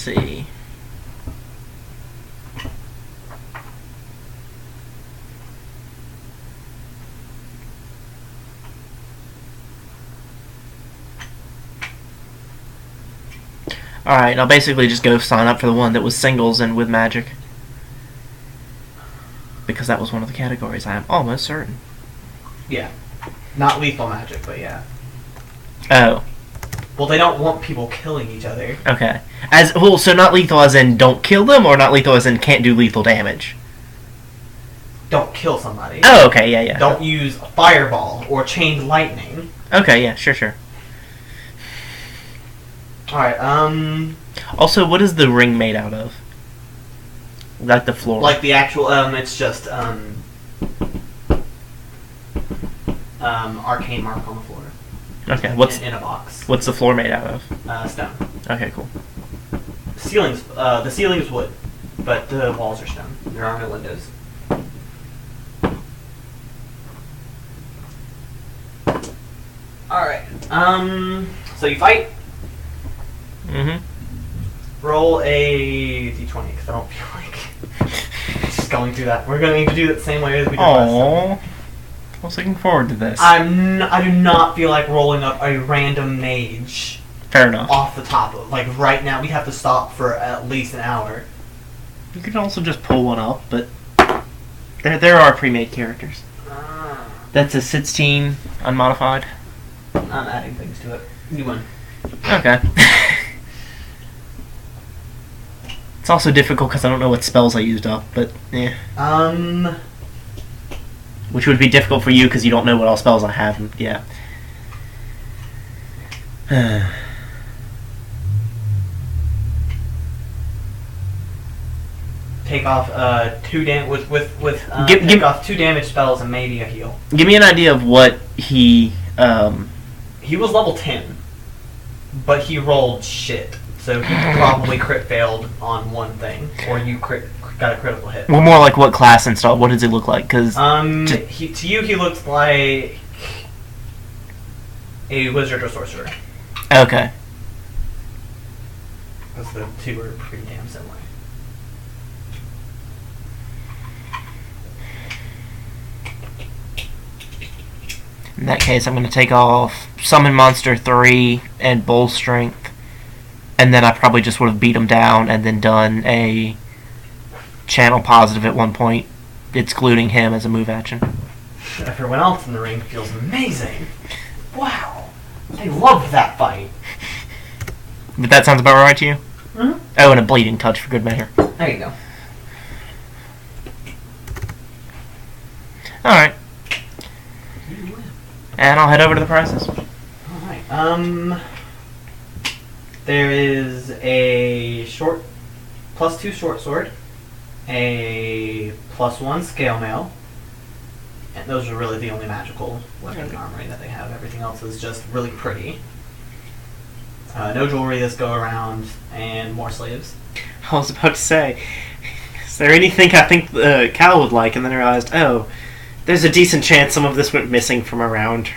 see. Alright, I'll basically just go sign up for the one that was singles and with magic. Because that was one of the categories, I am almost certain. Yeah. Not lethal magic, but yeah. Oh. Well, they don't want people killing each other. Okay. So not lethal as in don't kill them, or not lethal as in can't do lethal damage? Don't kill somebody. Oh, okay, yeah. Don't use a fireball or chain lightning. Okay, yeah, sure. Alright, Also, what is the ring made out of? Like the floor? Like the actual, it's just, arcane mark on the floor. Okay, in a box. What's the floor made out of? Stone. Okay, cool. The ceiling's wood, but the walls are stone. There are no windows. Alright, so you fight. Roll a d20, because I don't feel like just going through that. We're going to need to do it the same way as we did last time. I was looking forward to this. I do not feel like rolling up a random mage. Fair enough. Off the top of, like, right now, we have to stop for at least an hour. You could also just pull one up, but there are pre-made characters. That's a 16 unmodified. I'm adding things to it. You win. Okay. It's also difficult because I don't know what spells I used up, but yeah. Which would be difficult for you because you don't know what all spells I have. Yeah. Take off take off 2 damage spells and maybe a heal. Give me an idea of what he. He was level 10, but he rolled shit. So he probably crit failed on one thing, or you got a critical hit. Well, more like what class and stuff. What does it look like? Because to you he looks like a wizard or sorcerer. Okay. Because the two are pretty damn similar. In that case, I'm going to take off Summon Monster 3 and Bull Strength. And then I probably just would have beat him down and then done a Channel Positive at one point, excluding him as a move action. Everyone else in the ring feels amazing. Wow. I love that fight. But that sounds about right to you? Mm-hmm. Oh, and a Bleeding Touch for good measure. There you go. Alright. And I'll head over to the prizes. Alright, there is a +2 short sword, a +1 scale mail, and those are really the only magical weapon and armory that they have. Everything else is just really pretty. No jewelry this go around, and more sleeves. I was about to say, is there anything I think Cal would like? And then I realized, oh, there's a decent chance some of this went missing from around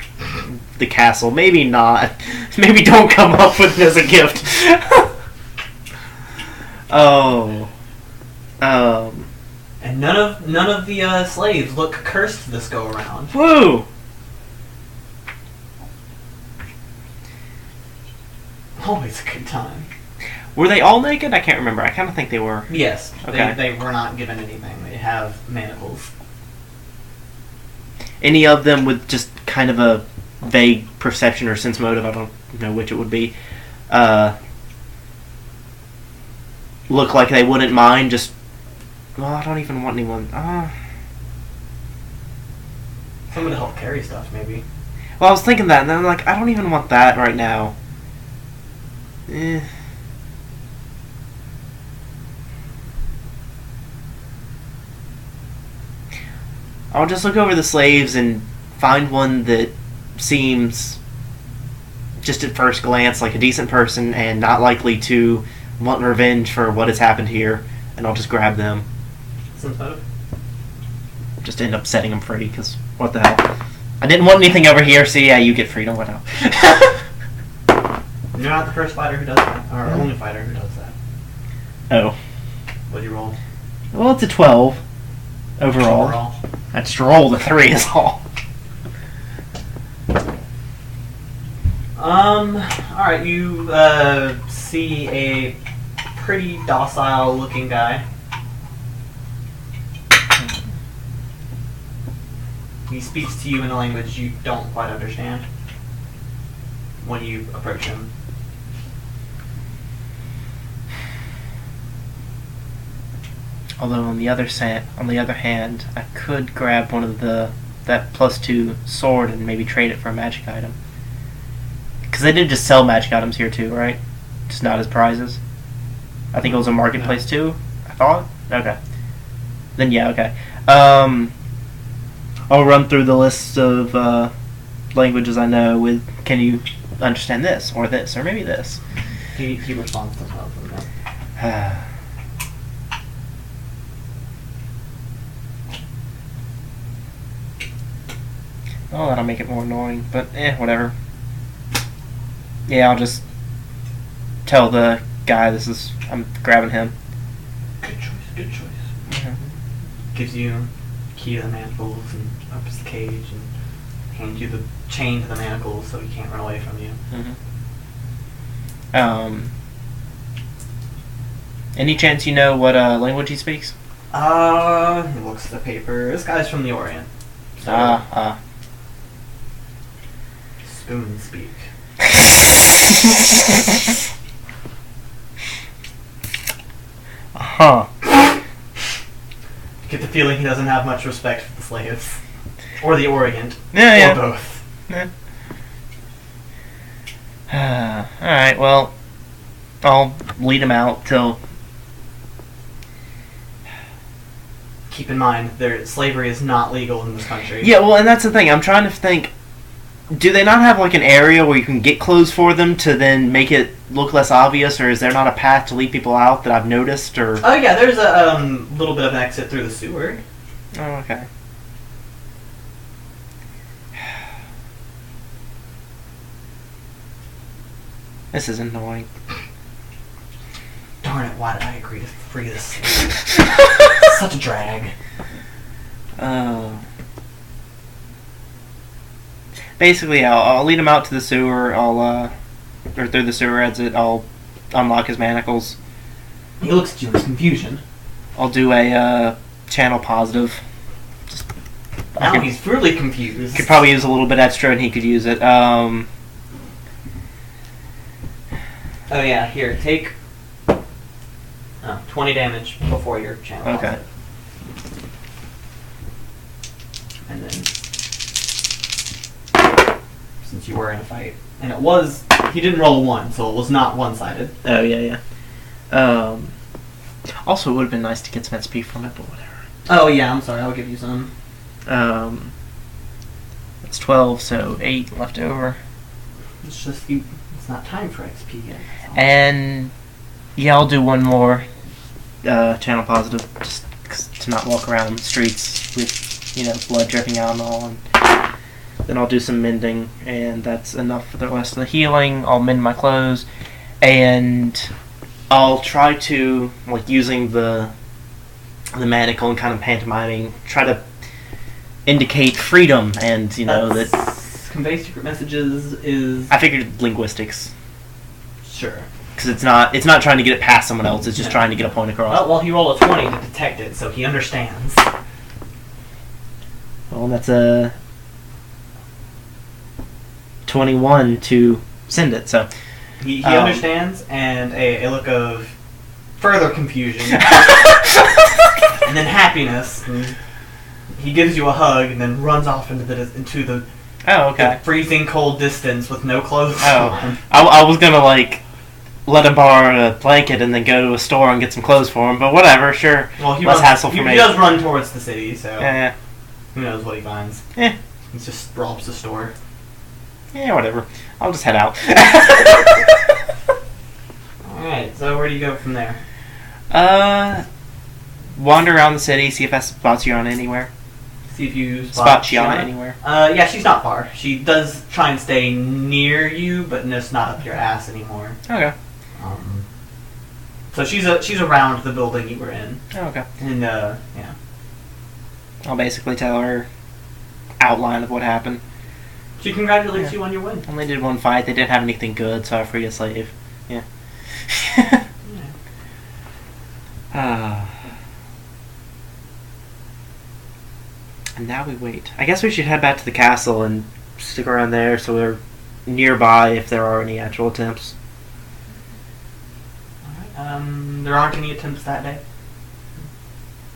the castle. Maybe not. Maybe don't come up with it as a gift. Oh. And none of the slaves look cursed this go around. Woo! Always a good time. Were they all naked? I can't remember. I kind of think they were. Yes. Okay. They were not given anything. They have manacles. Any of them with just kind of a vague perception or sense motive, I don't know which it would be, look like they wouldn't mind just... Well, I don't even want anyone... Someone to help carry stuff, maybe. Well, I was thinking that, and then I'm like, I don't even want that right now. I'll just look over the slaves and find one that seems, just at first glance, like a decent person and not likely to want revenge for what has happened here, and I'll just grab them. Some photo? Just end up setting them free, because what the hell. I didn't want anything over here, so yeah, you get freedom, what else? You're not the first fighter who does that, or only fighter who does that. Oh. What'd you roll? Well, it's a 12 overall. I just rolled a 3 is all. Alright, you see a pretty docile looking guy. He speaks to you in a language you don't quite understand when you approach him. Although on the other hand, I could grab one of that +2 sword and maybe trade it for a magic item. Because they did just sell magic items here too, right? Just not as prizes. I think it was a marketplace too. I thought. Okay. Then yeah, okay. I'll run through the list of languages I know with, can you understand this, or maybe this? He responds to both of them. Oh, that'll make it more annoying, but whatever. Yeah, I'll just tell the guy I'm grabbing him. Good choice. Mm-hmm. Gives you key to the manacles and opens the cage and hands you the chain to the manacles so he can't run away from you. Mm-hmm. Any chance you know what language he speaks? He looks at the paper. This guy's from the Orient. So spoon speak. Get the feeling he doesn't have much respect for the slaves. Or the Orient. Or both. Alright, well, I'll lead him out till... Keep in mind, slavery is not legal in this country. Yeah, well, and that's the thing. I'm trying to think... Do they not have, like, an area where you can get clothes for them to then make it look less obvious, or is there not a path to lead people out that I've noticed, or... Oh, yeah, there's a little bit of an exit through the sewer. Oh, okay. This is annoying. Darn it, why did I agree to free this? Such a drag. Basically, I'll lead him out to the sewer. Or through the sewer exit. I'll unlock his manacles. He looks at you in confusion. I'll do a channel positive. Now he's really confused. Could probably use a little bit extra, and he could use it. Oh yeah, here, take 20 damage before your channel. Okay. And then, since you were in a fight, and he didn't roll a 1, so it was not one-sided. Oh yeah. Also, it would have been nice to get some XP from it, but whatever. Oh yeah, I'm sorry, I'll give you some. It's 12, so 8 left over. It's just it's not time for XP yet. And yeah, I'll do one more channel positive, just to not walk around the streets with blood dripping out and all. And then I'll do some mending, and that's enough for the rest of the healing. I'll mend my clothes, and I'll try to, using the manacle and kind of pantomiming, try to indicate freedom, and that convey secret messages is. I figured linguistics. Sure. Because it's not trying to get it past someone else. It's just trying to get a point across. Oh, well, he rolled a 20 to detect it, so he understands. Well, that's a 21 to send it. So he understands, and a look of further confusion, and then happiness. And he gives you a hug, and then runs off into the the freezing cold distance with no clothes on. I was gonna let him borrow a blanket and then go to a store and get some clothes for him, but whatever, sure. Well, less hassle for me. He does run towards the city, so yeah. Who knows what he finds? Yeah. He just robs the store. Yeah, whatever. I'll just head out. Alright, so where do you go from there? Wander around the city, see if that spots you on anywhere. See if you spot Shiana anywhere. Yeah, she's not far. She does try and stay near you, but just not up your ass anymore. Okay. So she's around the building you were in. Oh, okay. And yeah. I'll basically tell her outline of what happened. She congratulates you on your win. Only did one fight. They didn't have anything good, so I freed a slave. Yeah. And now we wait. I guess we should head back to the castle and stick around there so we're nearby if there are any actual attempts. Alright. There aren't any attempts that day.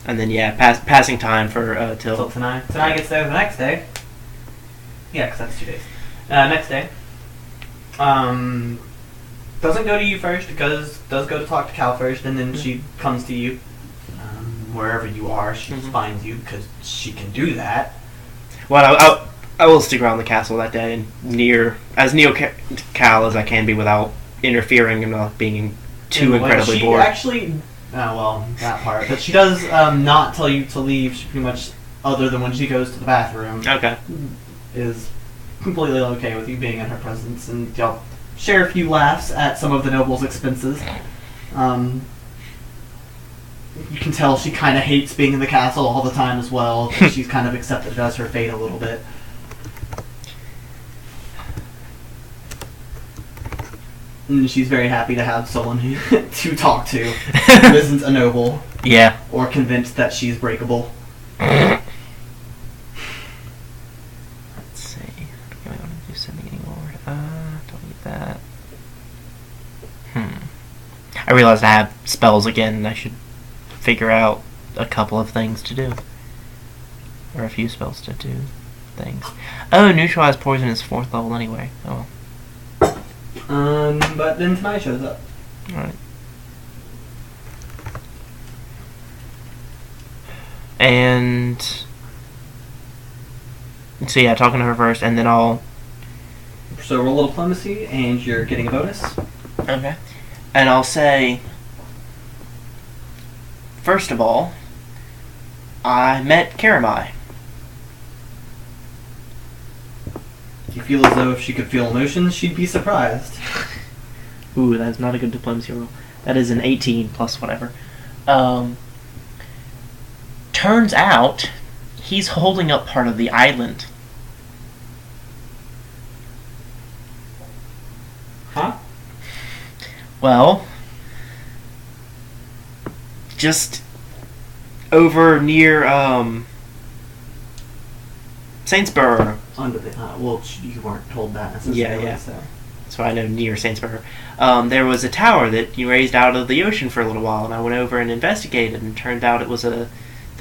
And then, yeah, passing time for till tonight. Tonight gets there the next day. Yeah, because that's 2 days. Next day. Doesn't go to you first, does go to talk to Cal first, and then she comes to you. Wherever you are, she finds you, because she can do that. Well, I will stick around the castle that day and as Cal as I can be without interfering and not being too incredibly bored. She actually... that part. But she does not tell you to leave. She pretty much, other than when she goes to the bathroom, is completely okay with you being in her presence, and y'all share a few laughs at some of the nobles' expenses. You can tell she kind of hates being in the castle all the time as well. She's kind of accepted it as her fate a little bit. And she's very happy to have someone to talk to who isn't a noble. Yeah. Or convinced that she's breakable. Let's see. Do I want to do something anymore? Don't need that. I realized I have spells again and I should figure out a couple of things to do. Or a few spells to do things. Oh, neutralize poison is 4th level anyway. Oh. But then tonight shows up. Alright. And so yeah, talking to her first, and then I'll... So roll a diplomacy, and you're getting a bonus. Okay. And I'll say... First of all, I met Karamai. You feel as though if she could feel emotions, she'd be surprised. Ooh, that's not a good diplomacy roll. That is an 18 plus whatever. Turns out, he's holding up part of the island. Huh? Well, just over near Saintsborough. Under the well, you weren't told that necessarily. Yeah. So. That's why I know near Saintsborough. There was a tower that you raised out of the ocean for a little while, and I went over and investigated, and turned out it was there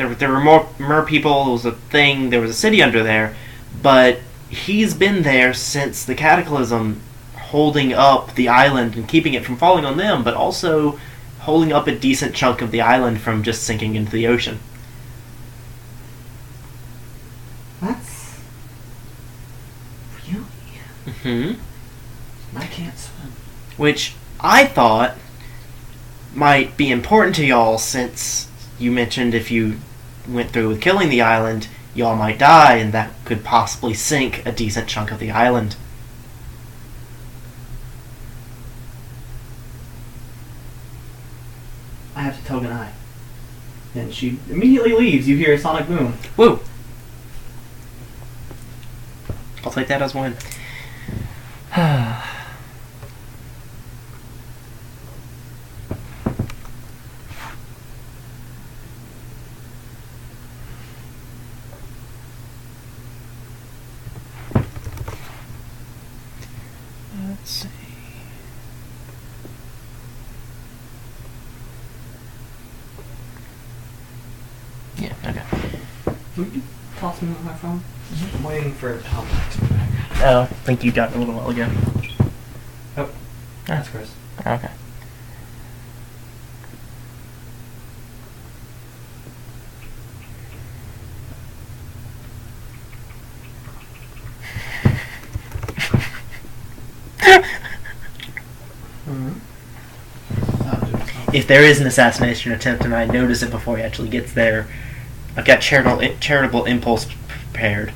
were more mer people. It was a thing. There was a city under there, but he's been there since the cataclysm, holding up the island and keeping it from falling on them, but also holding up a decent chunk of the island from just sinking into the ocean. That's really. Mm-hmm. I can't swim. Which I thought might be important to y'all, since you mentioned if you went through with killing the island, y'all might die, and that could possibly sink a decent chunk of the island. I have to tell Ganai. And she immediately leaves. You hear a sonic boom. Woo! I'll take that as one. Let's see. Yeah, okay. Can you toss me my phone? I'm waiting for it to come back to me. Oh, I think you got it a little while ago. Oh, that's Chris. Okay. If there is an assassination attempt and I notice it before he actually gets there, I've got charitable impulse prepared,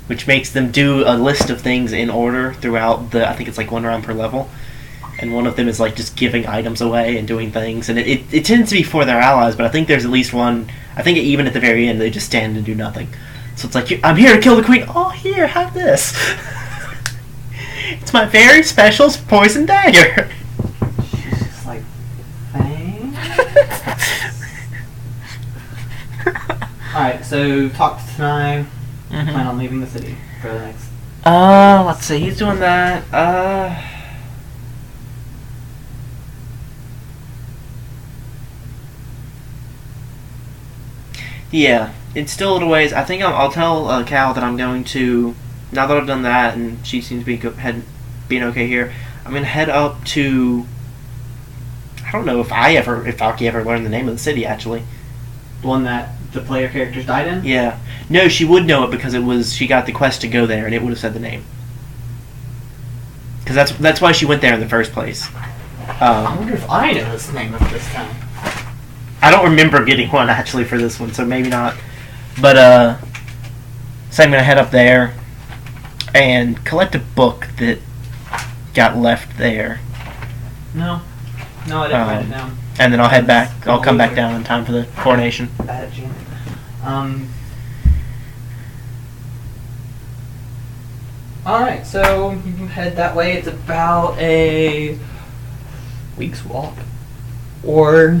which makes them do a list of things in order throughout the, I think it's like 1 round per level. and one of them is like just giving items away and doing things, and it tends to be for their allies, but I think there's at least one. I think even at the very end they just stand and do nothing. So it's like, I'm here to kill the queen. Oh, here, have this. It's my very special poison dagger. She's just like, thanks. Alright, so talk to Tanai. Plan on leaving the city for the next. Let's see. He's doing that. Yeah, it's still a little ways. I think I'll tell Cal that I'm going to. Now that I've done that, and she seems to be being okay here, I'm gonna head up to. I don't know if Aki ever learned the name of the city actually. The one that the player characters died in? Yeah. No, she would know it because she got the quest to go there, and it would have said the name. Because that's why she went there in the first place. I wonder if I know the name of this town. I don't remember getting one actually for this one, so maybe not. But so I'm gonna head up there and collect a book that got left there. No, I didn't write it down. And then I'll head back. I'll come back down in time for the coronation. Bad at Janet. Alright, so you head that way. It's about a week's walk. Or a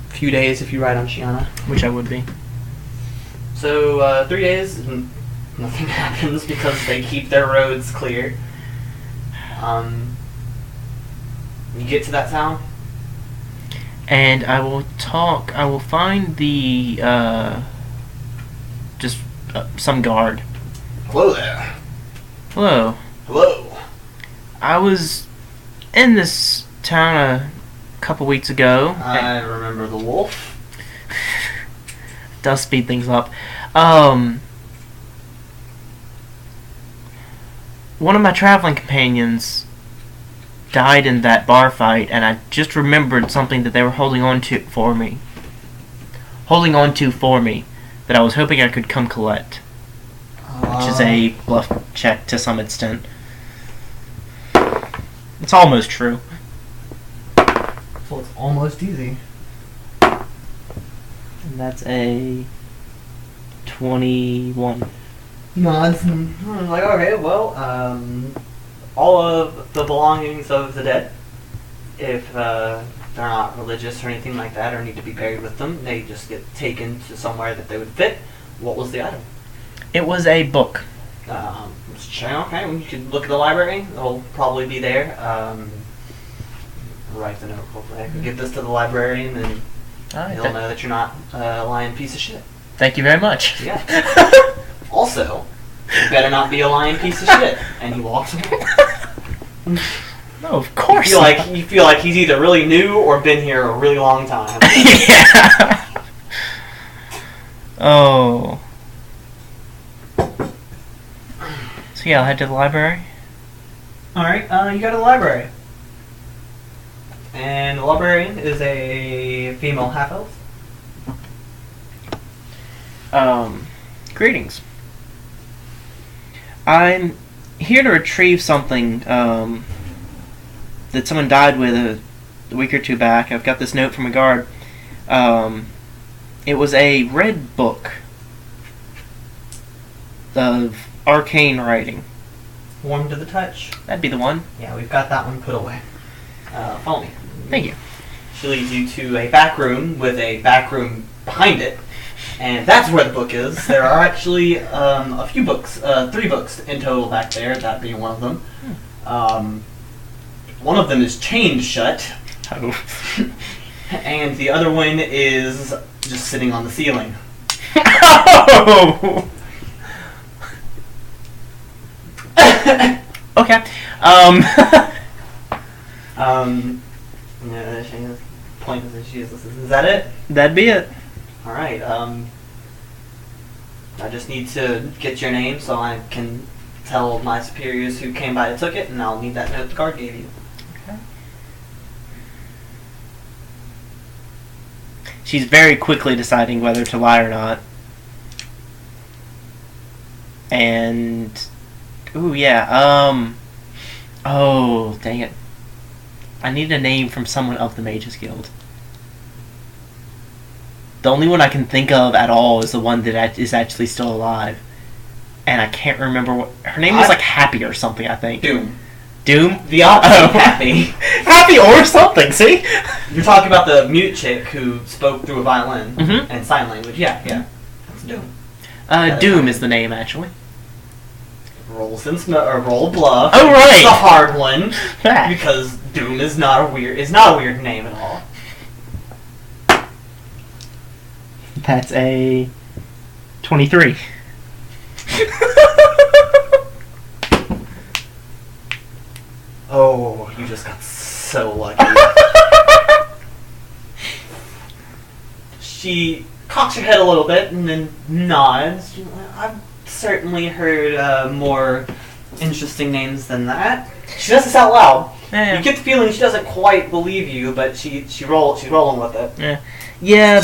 few days if you ride on Shiana. Which I would be. So, 3 days, nothing happens because they keep their roads clear. You get to that town? And I will find the, some guard. Hello there. Hello. Hello. I was in this town a couple weeks ago. I remember the wolf. Does speed things up. One of my traveling companions died in that bar fight, and I just remembered something that they were holding on to for me, that I was hoping I could come collect, which is a bluff check to some extent. It's almost true. So it's almost easy. And that's a 21. Nods and I'm like, okay, well, all of the belongings of the dead, if they're not religious or anything like that, or need to be buried with them, they just get taken to somewhere that they would fit. What was the item? It was a book. Okay, we could look at the library. It'll probably be there. Write the note real quick. Give this to the librarian, and he'll know that you're not a lying piece of shit. Thank you very much. Yeah. Also, you better not be a lying piece of shit. And he walks away. No, of course. You feel like he's either really new or been here a really long time. Yeah. Oh. So yeah, I'll head to the library. Alright, you go to the library. And the librarian is a female half-elf. Greetings. I'm here to retrieve something that someone died with a week or two back. I've got this note from a guard. It was a red book of arcane writing. Warm to the touch. That'd be the one. Yeah, we've got that one put away. Follow me. Thank you. She leads you to a back room with a back room behind it. And that's where the book is. There are actually a few books, 3 books in total back there, that being one of them. One of them is chained shut. Oh. And the other one is just sitting on the ceiling. Oh! Okay. Yeah, she has pointless issues. Is that it? That'd be it. Alright, I just need to get your name so I can tell my superiors who came by and took it, and I'll need that note the guard gave you. Okay. She's very quickly deciding whether to lie or not. And... ooh, yeah, oh, dang it. I need a name from someone of the Mages Guild. The only one I can think of at all is the one that is actually still alive. And I can't remember what... Her name was like Happy or something, I think. Doom. Doom? The opposite of Happy. Happy or something, see? You're talking about the mute chick who spoke through a violin Mhm. and sign language. Yeah. That's Doom. Doom is the name, actually. Roll bluff. Oh, right. It's a hard one Fact. because Doom is not a weird name at all. That's a 23. Oh, you just got so lucky. She cocks her head a little bit and then nods. I've certainly heard more interesting names than that. She does this out loud. Yeah. You get the feeling she doesn't quite believe you, but she's rolling with it. Yeah,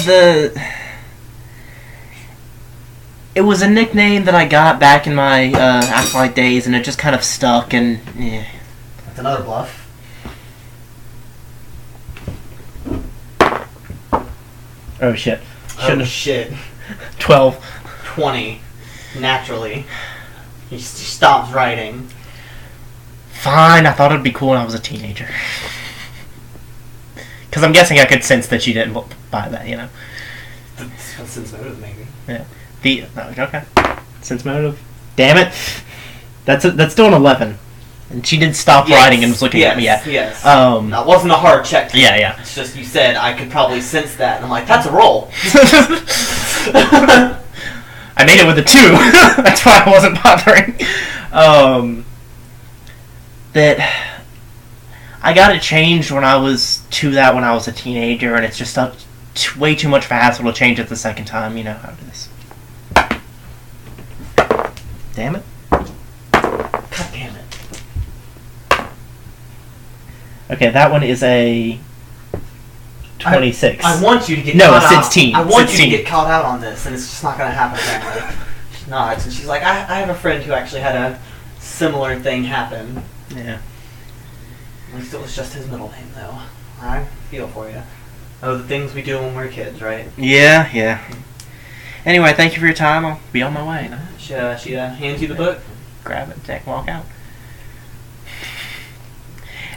it was a nickname that I got back in my Acolyte days, and it just kind of stuck, and yeah. That's another bluff. Oh shit. Oh shit. 12. 20. Naturally. He stops writing. Fine, I thought it'd be cool when I was a teenager. Because I'm guessing I could sense that you didn't buy that, you know. Sense motive, maybe. Yeah. Okay. Sense motive. Damn it. That's still an 11. And she did stop writing and was looking at me. Yes. That wasn't a hard check. Yeah. It's just you said I could probably sense that, and I'm like, that's a roll. I made it with a 2. That's why I wasn't bothering. That I got it changed when I was a teenager, and it's just way too much of a hassle to change it the second time. You know how it is. Damn it. God damn it. Okay, that one is a 26. I want you to get No, caught it's 16. out. I want 16. you to get caught out on this, and it's just not going to happen apparently. She nods, and she's like, I have a friend who actually had a similar thing happen. Yeah. At least it was just his middle name, though. I feel for you. Oh, the things we do when we're kids, right? Yeah. Anyway, thank you for your time. I'll be on my way. No? She hands you the book. Grab it, take, walk out.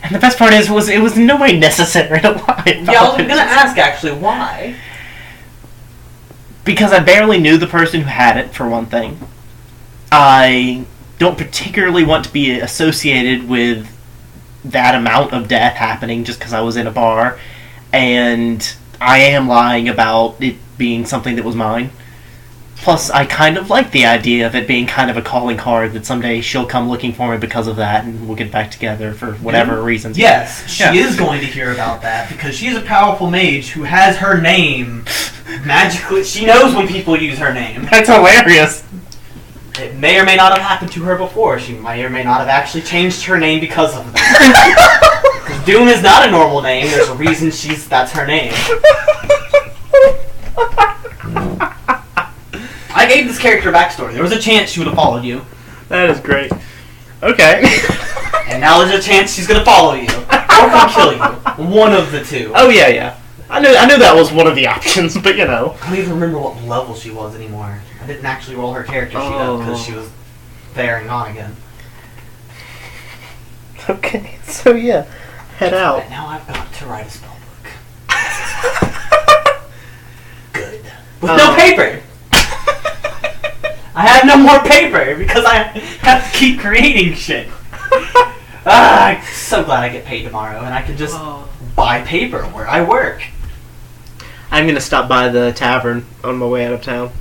And the best part is, it was in no way necessary to lie. Yeah, I was going to ask, actually, why? Because I barely knew the person who had it, for one thing. I don't particularly want to be associated with that amount of death happening just because I was in a bar. And I am lying about it being something that was mine. Plus, I kind of like the idea of it being kind of a calling card that someday she'll come looking for me because of that, and we'll get back together for whatever reasons. Yes, she is going to hear about that, because she's a powerful mage who has her name magically. She knows when people use her name. That's hilarious. It may or may not have happened to her before. She may or may not have actually changed her name because of that. Because Doom is not a normal name. There's a reason that's her name. I gave this character a backstory. There was a chance she would have followed you. That is great. Okay. And now there's a chance she's going to follow you. Or come kill you. One of the two. Oh, yeah. I knew that was one of the options, but you know. I don't even remember what level she was anymore. I didn't actually roll her character sheet up because she was bearing on again. Okay, so yeah. Head out. And now I've got to write a spell book. Good. With no paper! I have no more paper because I have to keep creating shit. I'm so glad I get paid tomorrow and I can just buy paper where I work. I'm going to stop by the tavern on my way out of town.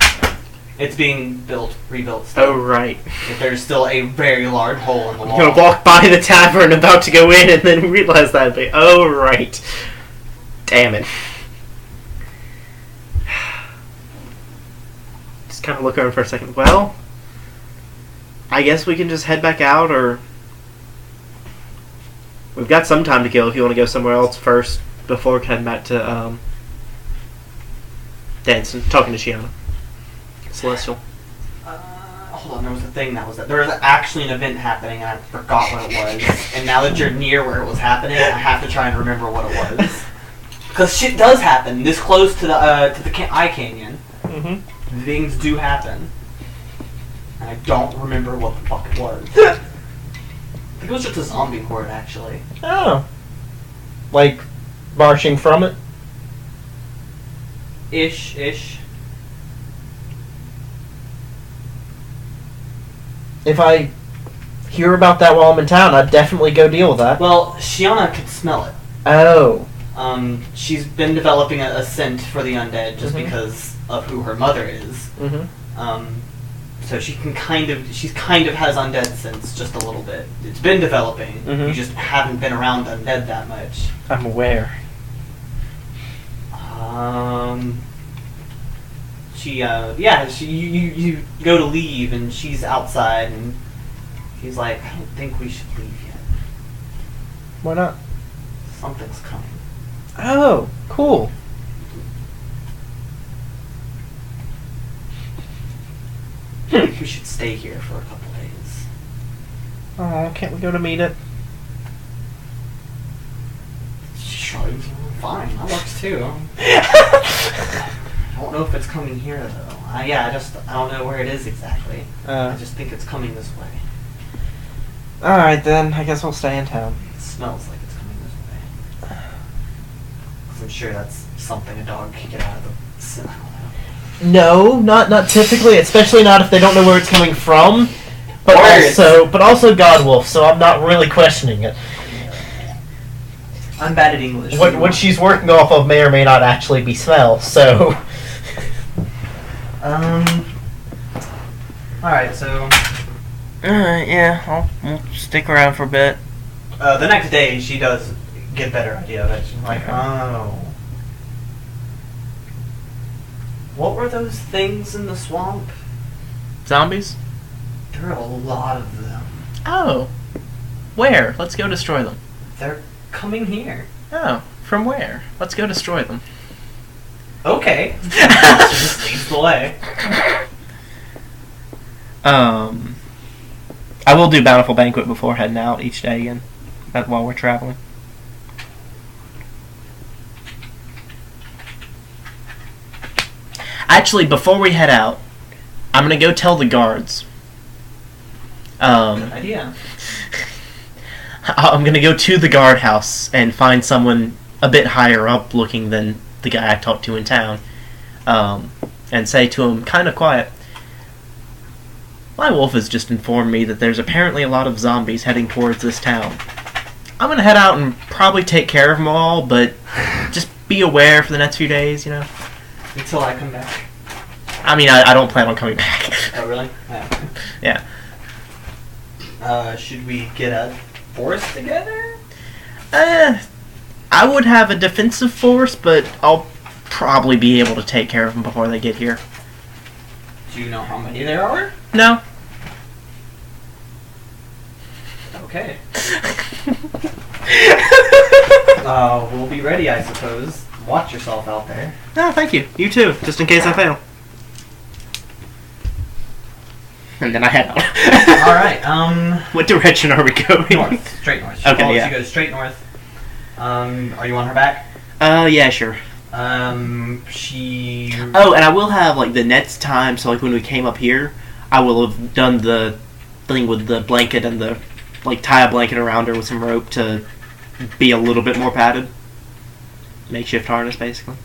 It's being rebuilt still. Oh, right. There's still a very large hole in the wall. I'm going to walk by the tavern about to go in and then realize that. Oh, right. Damn it. Just kind of look around for a second. Well, I guess we can just head back out, or we've got some time to kill if you want to go somewhere else first before heading back to dancing, talking to Shiana. Celestial. hold on, there was a thing that was there was actually an event happening, and I forgot what it was. And now that you're near where it was happening, I have to try and remember what it was. Because shit does happen this close to the Eye Canyon. Mm-hmm. Things do happen. And I don't remember what the fuck it was. I think it was just a zombie horde, actually. Oh. Like, marching from it? Ish. If I hear about that while I'm in town, I'd definitely go deal with that. Well, Shiana could smell it. Oh. She's been developing a scent for the undead just Mhm. because of who her mother is. Mm-hmm. So she's kind of has undead sense just a little bit. It's been developing. Mhm. You just haven't been around undead that much. I'm aware. You go to leave and she's outside and he's like, I don't think we should leave yet. Why not? Something's coming. Oh, cool. I think we should stay here for a couple days. Oh, can't we go to meet it? Sure, fine, that works too. I don't know if it's coming here though. I don't know where it is exactly. I just think it's coming this way. Alright then, I guess we'll stay in town. It smells like it's coming this way. 'Cause I'm sure that's something a dog can get out of the scent. I don't know. No, not typically, especially not if they don't know where it's coming from. But also Godwolf, so I'm not really questioning it. I'm bad at English. What she's working off of may or may not actually be smell, so... Alright, so... Alright, yeah, we'll stick around for a bit. The next day, she does get a better idea of it. She's like, oh... What were those things in the swamp? Zombies? There are a lot of them. Oh. Where? Let's go destroy them. They're coming here. Oh. From where? Let's go destroy them. Okay. She just leads the way. I will do Bountiful Banquet before heading out each day again, while we're traveling. Actually, before we head out, I'm gonna go tell the guards. Good idea. I'm gonna go to the guardhouse and find someone a bit higher up looking than the guy I talked to in town, and say to him, kind of quiet, my wolf has just informed me that there's apparently a lot of zombies heading towards this town. I'm gonna head out and probably take care of them all, but just be aware for the next few days, you know? Until I come back. I mean, I don't plan on coming back. Oh, really? Yeah. Yeah. Should we get a force together? I would have a defensive force, but I'll probably be able to take care of them before they get here. Do you know how many there are? No. Okay. We'll be ready, I suppose. Watch yourself out there. No, thank you. You too, just in case I fail. And then I head out. Alright, What direction are we going? north. Straight north. She Okay, yeah. She goes straight north. Are you on her back? Yeah, sure. She... Oh, and I will have, like, the next time, so, like, when we came up here, I will have done the thing with the blanket and the, like, tie a blanket around her with some rope to be a little bit more padded. Makeshift harness, basically.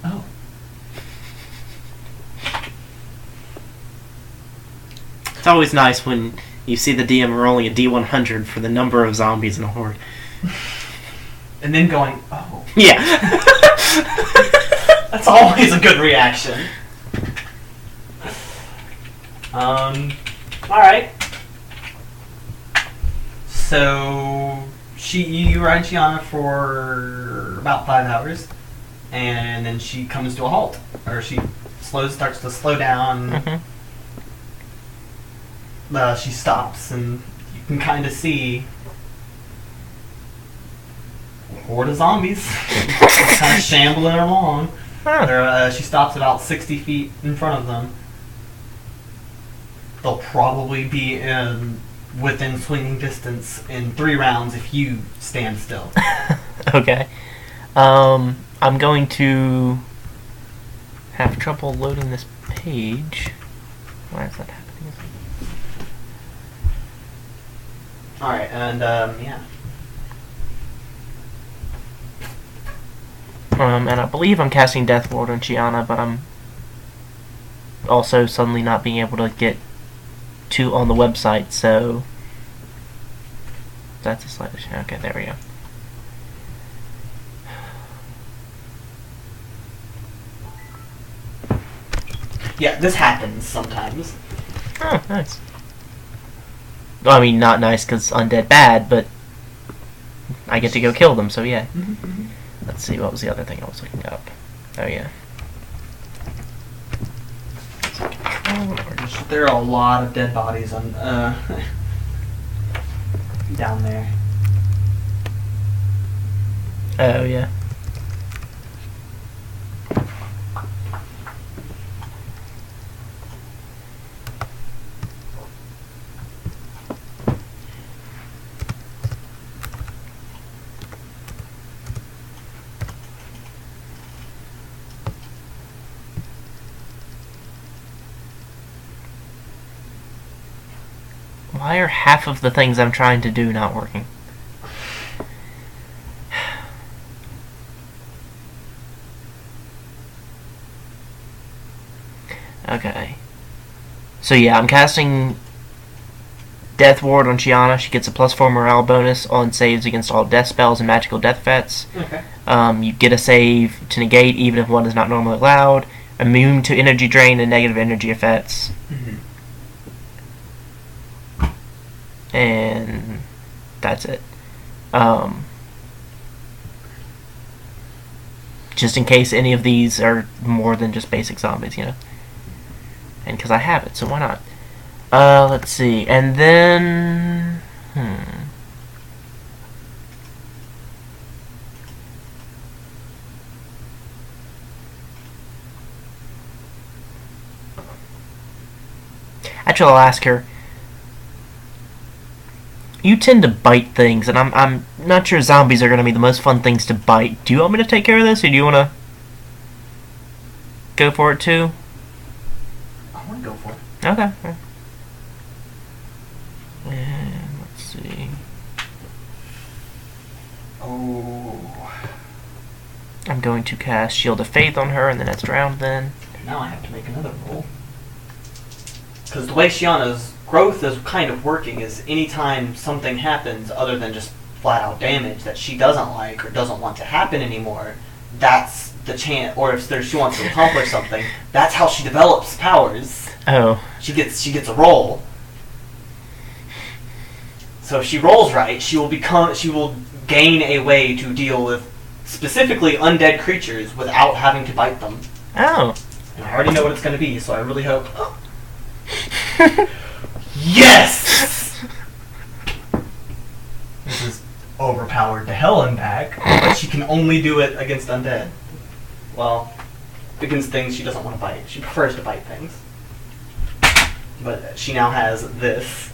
Oh. It's always nice when you see the DM rolling a D100 for the number of zombies in a horde. And then going, oh. Yeah. That's always a good reaction. Alright. So, you ride Shiana for about 5 hours, and then she comes to a halt. Or she starts to slow down. Mm-hmm. She stops, and can kind of see a horde of zombies kind of shambling along. She stops about 60 feet in front of them. They'll probably be within swinging distance in 3 rounds if you stand still. Okay. I'm going to have trouble loading this page. Why is that happening? Alright, and yeah. And I believe I'm casting Death Ward on Chiana, but I'm also suddenly not being able to get to on the website, so that's a slight issue. Okay, there we go. Yeah, this happens sometimes. Oh, nice. Well, I mean, not nice because undead bad, but I get to go kill them, so yeah. Mm-hmm. Let's see, what was the other thing I was looking up? Oh, yeah. There are a lot of dead bodies on down there. Oh, yeah. Why are half of the things I'm trying to do not working? Okay. So yeah, I'm casting Death Ward on Chiana. She gets a +4 morale bonus on saves against all death spells and magical death effects. Okay. You get a save to negate even if one is not normally allowed. Immune to energy drain and negative energy effects. Mm-hmm. And that's it. Just in case any of these are more than just basic zombies, you know. And because I have it, so why not? Let's see. And then... Actually, I'll ask her. You tend to bite things, and I'm not sure zombies are going to be the most fun things to bite. Do you want me to take care of this, or do you want to go for it too? I want to go for it. Okay. And let's see. Oh. I'm going to cast Shield of Faith on her in the next round then. Now I have to make another roll. Because the way Shiana's growth is kind of working is anytime something happens other than just flat out damage that she doesn't like or doesn't want to happen anymore, that's the chance. Or if she wants to accomplish something, that's how she develops powers. Oh. She gets a roll. So if she rolls right, she will gain a way to deal with specifically undead creatures without having to bite them. Oh. And I already know what it's going to be, so I really hope. Yes! This is overpowered to hell and back, but she can only do it against undead. Well, against things she doesn't want to bite. She prefers to bite things. But she now has this.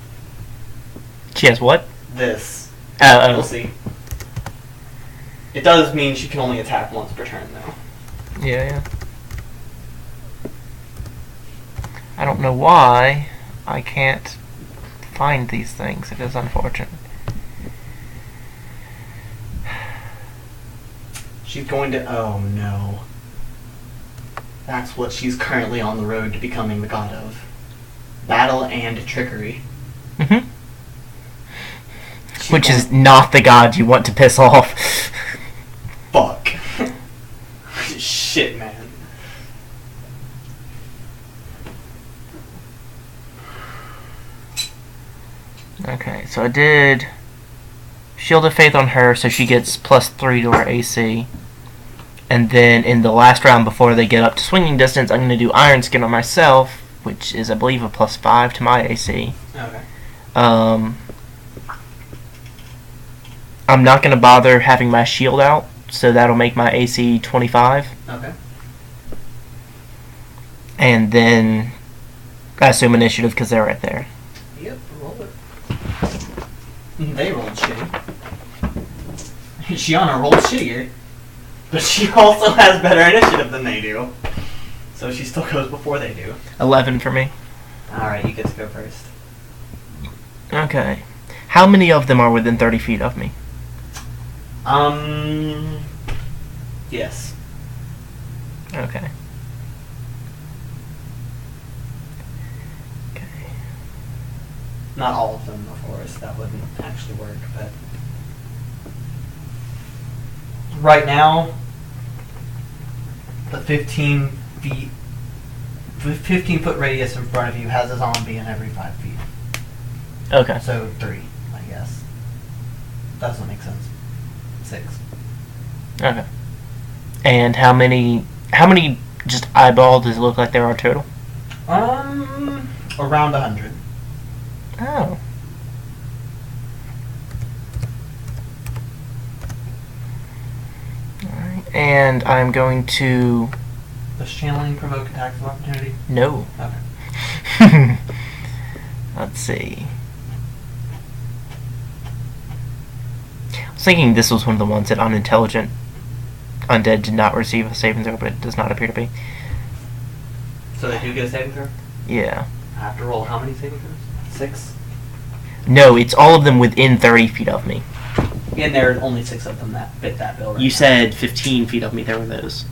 She has what? This. Oh. We'll see. It does mean she can only attack once per turn, though. Yeah. I don't know why I can't find these things. It is unfortunate. She's going to... Oh, no. That's what she's currently on the road to becoming the god of. Battle and trickery. Mm-hmm. Which is not the god you want to piss off. Fuck. Shit, man. Okay, so I did Shield of Faith on her, so she gets +3 to her AC. And then in the last round before they get up to swinging distance, I'm going to do Iron Skin on myself, which is, I believe, a +5 to my AC. Okay. I'm not going to bother having my shield out, so that'll make my AC 25. Okay. And then I assume initiative because they're right there. Yep, roll it. They rolled shitty. Shiana rolled shittier. But she also has better initiative than they do. So she still goes before they do. 11 for me. Alright, you get to go first. Okay. How many of them are within 30 feet of me? Yes. Okay. Not all of them, of course. That wouldn't actually work, but... Right now, the 15 foot radius in front of you has a zombie in every 5 feet. Okay. So 3, I guess. That doesn't make sense. 6. Okay. And how many just eyeballs does it look like there are total? Around 100. Oh. Alright, and I'm going to... Does channeling provoke attacks of opportunity? No. Okay. Let's see. I was thinking this was one of the ones that unintelligent undead did not receive a saving throw, but it does not appear to be. So they do get a saving throw? Yeah. I have to roll how many saving throws? 6? No, it's all of them within 30 feet of me. And there are only 6 of them that fit that bill right You now. said 15 feet of me, there were those.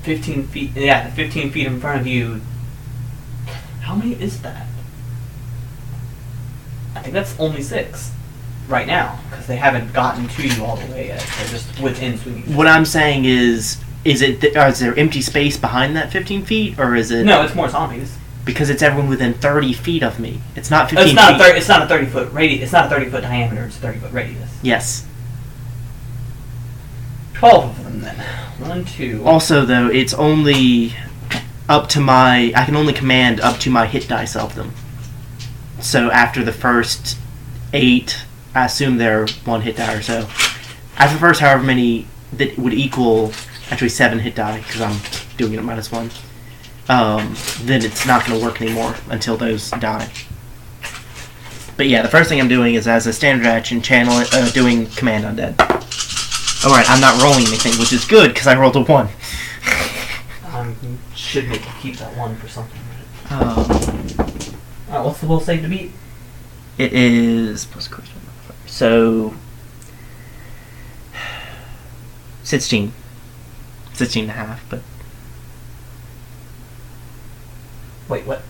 15 feet, yeah, the 15 feet in front of you. How many is that? I think that's only 6 right now, because they haven't gotten to you all the way yet. They're just within swinging. What I'm saying is there empty space behind that 15 feet, or is it... No, it's more zombies. Because it's everyone within 30 feet of me. It's not 15 It's not feet. it's not a 30 foot radius. It's not a 30 foot diameter. It's a 30 foot radius. Yes. 12 of them then. 1, 2. Also, though, it's only up to my... I can only command up to my hit dice of them. So after the first 8, I assume they're 1 hit die or so. After the first however many that would equal... Actually 7 hit die, because I'm doing it at -1. Then it's not going to work anymore until those die. But yeah, the first thing I'm doing is, as a standard action, doing Command Undead. Alright, I'm not rolling anything, which is good, because I rolled a 1. Should make you keep that 1 for something. Alright, what's the will save to beat? It is... plus question. So... 16. 16 and a half, but... Wait, what?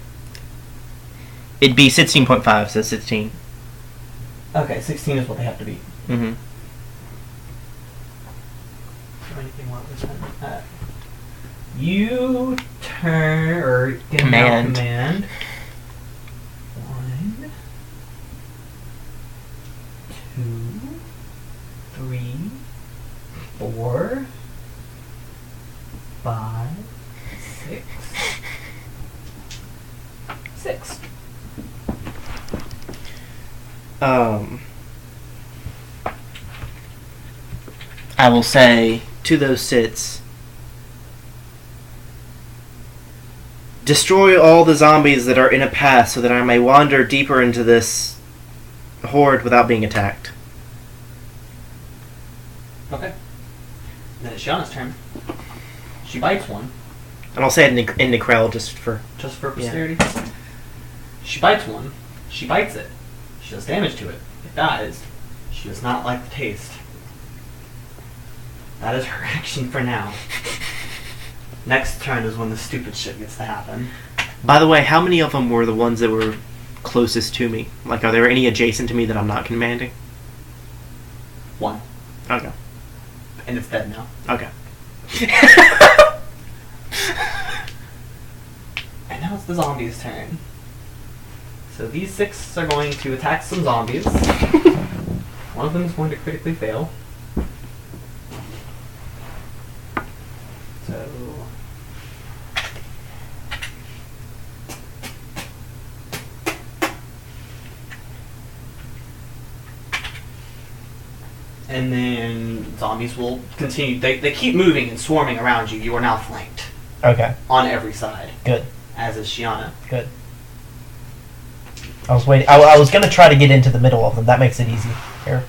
It'd be 16.5, so 16. Okay, 16 is what they have to beat. Mm-hmm. Anything while we're spending that. You turn, or get Command. Command. 1, 2, 3, 4, 5, 6. 6. I will say to those sits, destroy all the zombies that are in a path so that I may wander deeper into this horde without being attacked. Okay. Then it's Shauna's turn. She bites one. And I'll say it in Necrel just for Posterity. She bites one. She bites it. She does damage to it. It dies. She does not like the taste. That is her action for now. Next turn is when the stupid shit gets to happen. By the way, how many of them were the ones that were closest to me? Like, are there any adjacent to me that I'm not commanding? 1. Okay. And it's dead now. Okay. And now it's the zombies' turn. So these 6 are going to attack some zombies. One of them is going to critically fail. So... And then zombies will continue. They keep moving and swarming around you. You are now flanked. Okay. On every side. Good. As is Shiana. Good. I was waiting. I was going to try to get into the middle of them. That makes it easy. Here.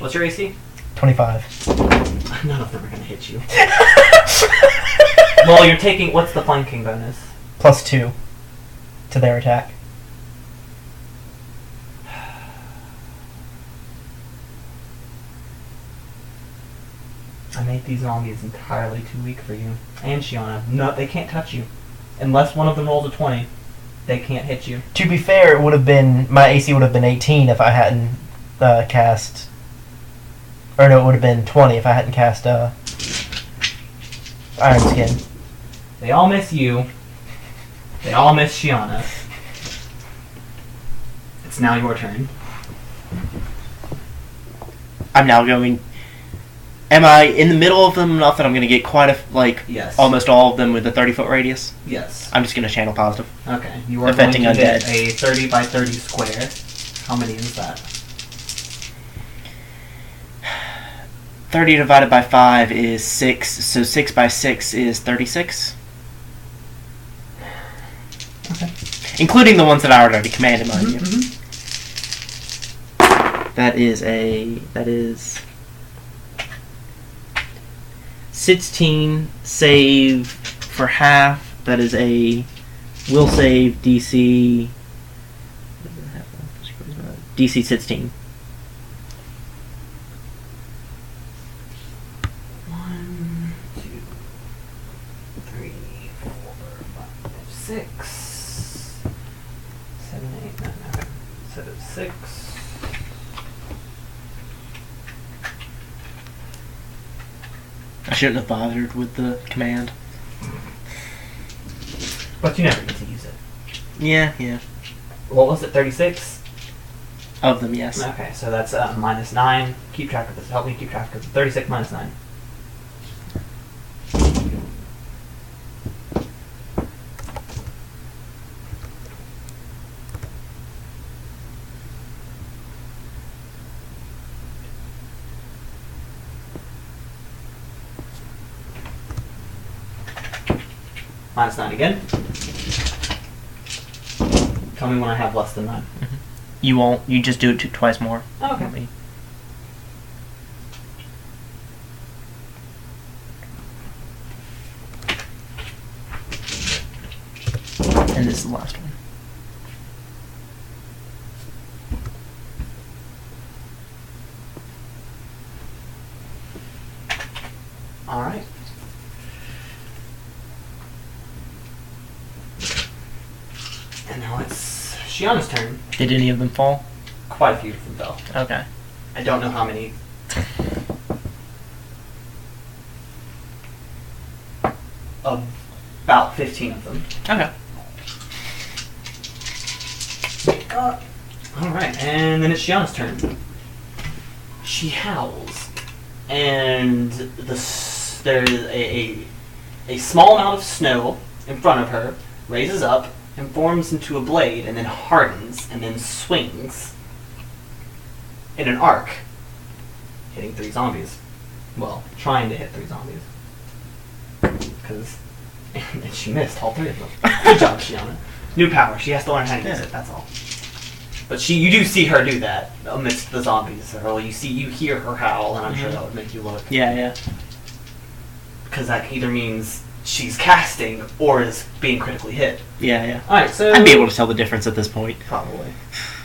What's your AC? 25. None of them are going to hit you. Well, you're taking... What's the flanking bonus? +2 to their attack. I made these zombies entirely too weak for you. And Shiana. No, they can't touch you. Unless one of them rolls a 20, they can't hit you. To be fair, it would have been... My AC would have been 18 if I hadn't cast... Or no, it would have been 20 if I hadn't cast Iron Skin. They all miss you. They all miss Shiana. It's now your turn. I'm now going... Am I in the middle of them enough that I'm going to get quite a... Like, yes. Almost all of them with a 30-foot radius? Yes. I'm just going to channel positive. Okay. You are Affecting going to undead. hit a 30 by 30 square. How many is that? 30 divided by 5 is 6, so 6 by 6 is 36. Okay. Including the ones that I already commanded, mind you. Mm-hmm. That is 16 save for half. That is a will save DC 16. 1, 2, 3, 4, 5, 6, 7, 8, 9, okay. So that's 6. I shouldn't have bothered with the command. But you never get to use it. Yeah. What was it, 36? Of them, yes. Okay, so that's minus 9. Keep track of this. Help me keep track of this. 36 minus 9. Minus 9 again. Tell me when I have less than 9. Mm-hmm. You won't. You just do it twice more. Oh, okay. And this is the last one. Alright. And now it's Shiana's turn. Did any of them fall? Quite a few of them fell. Okay. I don't know how many. About 15 of them. Okay. Alright, and then it's Shiana's turn. She howls. And there's a small amount of snow in front of her, raises up, and forms into a blade, and then hardens, and then swings in an arc, hitting 3 zombies. Well, trying to hit 3 zombies. Because... And she missed all 3 of them. Good job, Shiana. New power. She has to learn how to use it, that's all. But you do see her do that amidst the zombies. Or you hear her howl, and I'm sure that would make you look. Yeah. Because that either means she's casting or is being critically hit. Yeah. Alright, so... I'd be able to tell the difference at this point. Probably.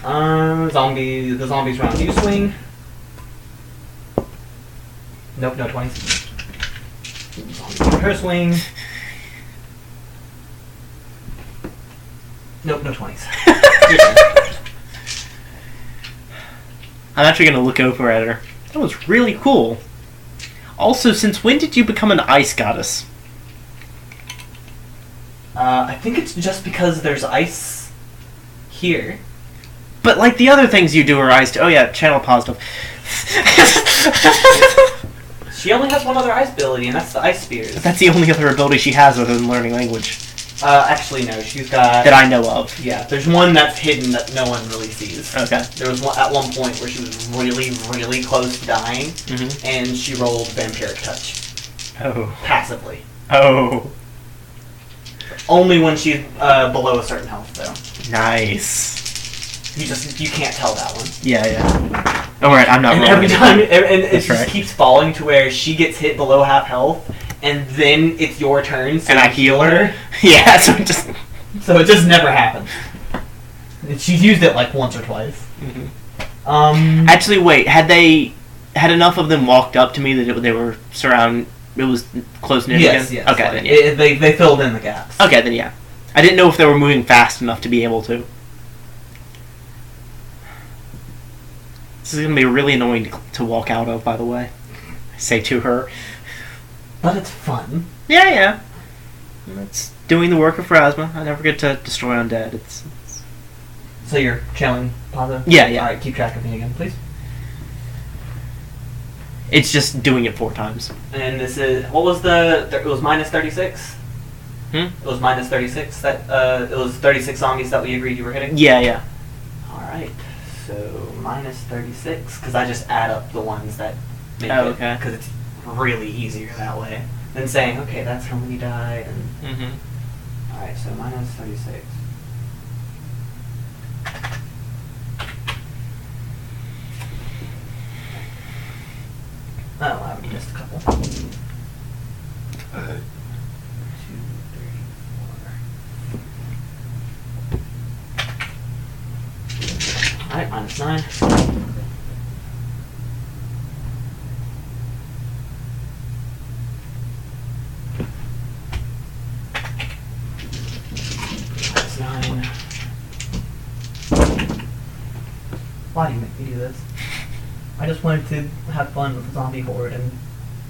The zombies round you swing. Nope, no 20s. Zombies round her swing. Nope, no 20s. Your turn. I'm actually going to look over at her. That was really cool. Also, since when did you become an ice goddess? I think it's just because there's ice here. But like the other things you do are ice. Oh yeah, channel positive. She only has one other ice ability, and that's the ice spears. That's the only other ability she has other than learning language. Actually, no. She's got... That I know of. Yeah, there's one that's hidden that no one really sees. Okay. There was one at one point where she was really, really close to dying, and she rolled Vampiric Touch. Oh. Passively. Oh. Only when she's below a certain health, though. Nice. You can't tell that one. Yeah. Alright, I'm not And rolling. every time, and it That's just right. keeps falling to where she gets hit below half health, and then it's your turn, so And I you heal her? Yeah, so just... So it just never happens. She's used it like once or twice. Actually, wait. Had enough of them walked up to me that they were surrounded? It was close knit Yes, again? yes. Okay, Like, then yeah. they filled in the gaps. Okay, then yeah. I didn't know if they were moving fast enough to be able to. This is going to be really annoying to walk out of, by the way. I say to her. But it's fun. Yeah. It's doing the work of Phrasma. I never get to destroy undead. It's... So you're channeling positive? Yeah. Alright, keep track of me again, please. It's just doing it 4 times. And this is... What was the... It was minus 36? It was minus 36? That it was 36 zombies that we agreed you were hitting? Yeah. Alright. So, minus 36. Because I just add up the ones that make it. Okay. Because it's really easier that way than saying, okay, that's how many died. And alright, so minus 36. Oh, I missed a couple. 2, 3, 4. Alright, minus 9. Minus 9. Why do you make me do this? I just wanted to have fun with the zombie horde, and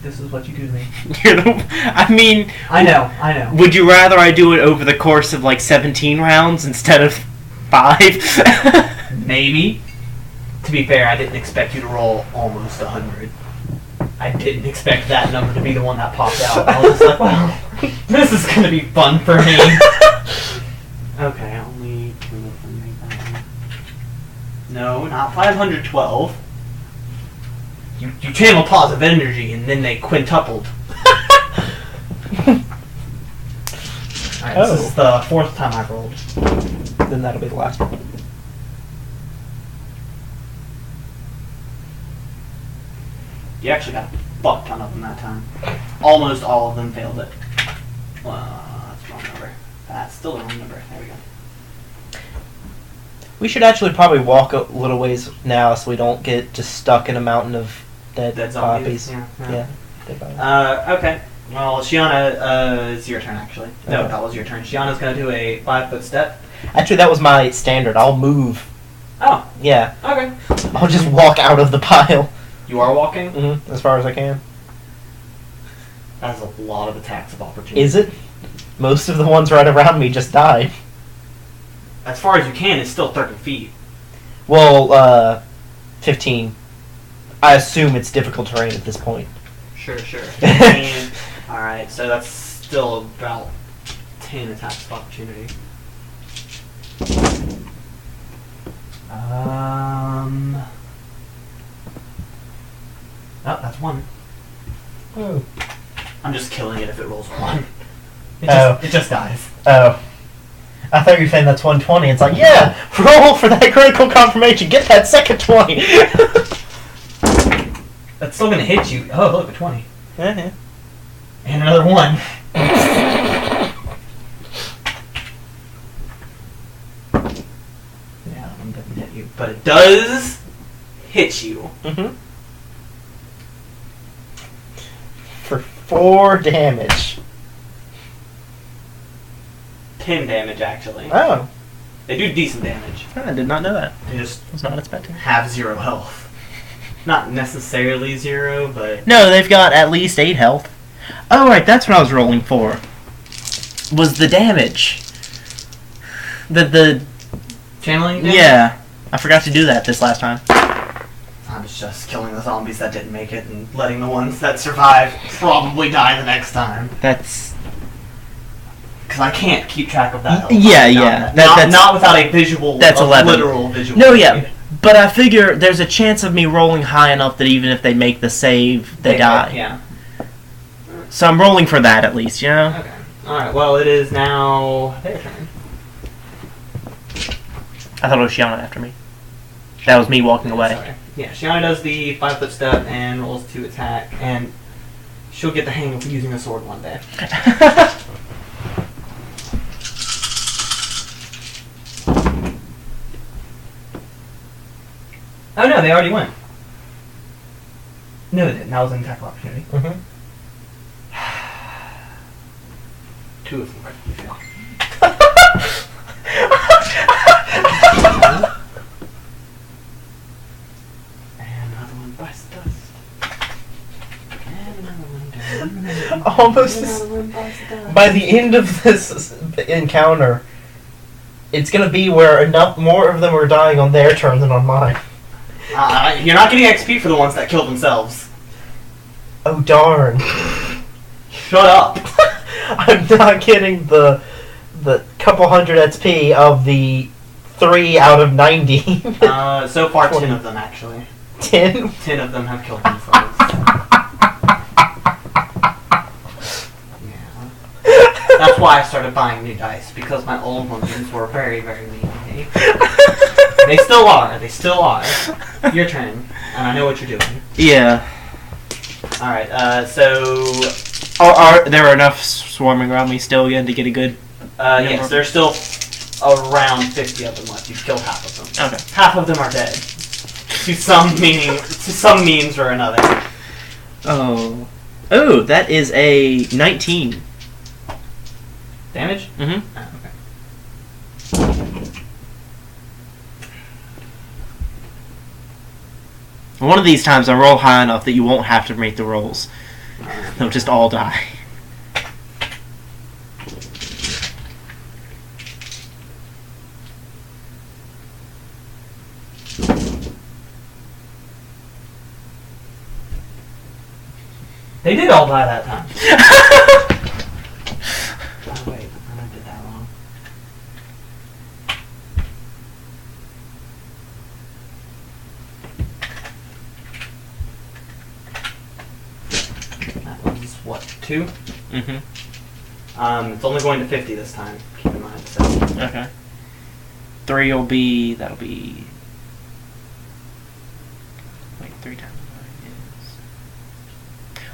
this is what you do to me. I mean... I know. Would you rather I do it over the course of like 17 rounds instead of 5? Maybe. To be fair, I didn't expect you to roll almost 100. I didn't expect that number to be the one that popped out. I was just like, well, this is going to be fun for me. Okay, only 2 of them make that one. No, not 512. You channel positive energy, and then they quintupled. Alright, this is the 4th time I've rolled. Then that'll be the last one. You actually got a fuck ton of them that time. Almost all of them failed it. That's the wrong number. That's still the wrong number. There we go. We should actually probably walk a little ways now so we don't get just stuck in a mountain of dead zombies. poppies. Yeah. Dead bodies. Okay. Well, Shiana, it's your turn actually. No, Okay. that was your turn. Shiana's gonna do a 5-foot step. Actually, that was my standard. I'll move. Oh, Yeah. okay. I'll just walk out of the pile. You are walking? As far as I can. That's a lot of attacks of opportunity. Is it? Most of the ones right around me just died. As far as you can, it's still 30 feet. Well, 15. I assume it's difficult terrain at this point. Sure. 15. Alright, so that's still about 10 attacks of opportunity. Oh, that's 1. Oh. I'm just killing it if it rolls 1. It just dies. Oh. I thought you were saying that's 120. It's like, yeah, roll for that critical confirmation. Get that second 20. That's still gonna hit you. Oh, look, a 20. Uh-huh. And another 1. Yeah, that one doesn't hit you. But it does hit you. For 4 damage. 10 damage, actually. Oh. They do decent damage. I did not know that. They just I was not expecting. have 0 health. Not necessarily 0, but... No, they've got at least 8 health. Oh, right, that's what I was rolling for. Was the damage. The Channeling damage? Yeah. I forgot to do that this last time. I was just killing the zombies that didn't make it and letting the ones that survive probably die the next time. That's... Because I can't keep track of that. Yeah. Not without a visual. That's 11. Literal visual. No, yeah. But I figure there's a chance of me rolling high enough that even if they make the save, they die. Yeah. So I'm rolling for that at least, you know? Okay. Alright, well, it is now their turn. I thought it was Shiana after me. That was me walking away. Sorry. Yeah, Shiana does the 5-foot step and rolls to attack, and she'll get the hang of using a sword one day. Oh no, they already went. No, they didn't. That was an attack of opportunity. Mm-hmm. 2 of them critically fail. And another one bites dust. And another one down. Almost by the end of this encounter, it's gonna be where enough more of them are dying on their turn than on mine. You're not getting XP for the ones that kill themselves. Oh darn! Shut up. I'm not getting the couple hundred XP of the 3 out of 90. So far 10 of them actually. 10? 10 of them have killed themselves. Yeah. That's why I started buying new dice, because my old ones were very, very mean to me. They still are. They still are. Your turn, and I know what you're doing. Yeah. Alright, so... Are there enough swarming around me still again to get a good... yes, there's still around 50 of them left. You've killed half of them. Okay. Half of them are dead. To some means or another. Oh. Oh, that is a 19. Damage? Mm-hmm. Oh, okay. One of these times I roll high enough that you won't have to make the rolls. They'll just all die. They did all die that time. Oh wait, I did that wrong. That was what, 2? Mm-hmm. It's only going to 50 this time. Keep in mind. So. Okay. 3 will be... That'll be... Wait, 3 times 9 is...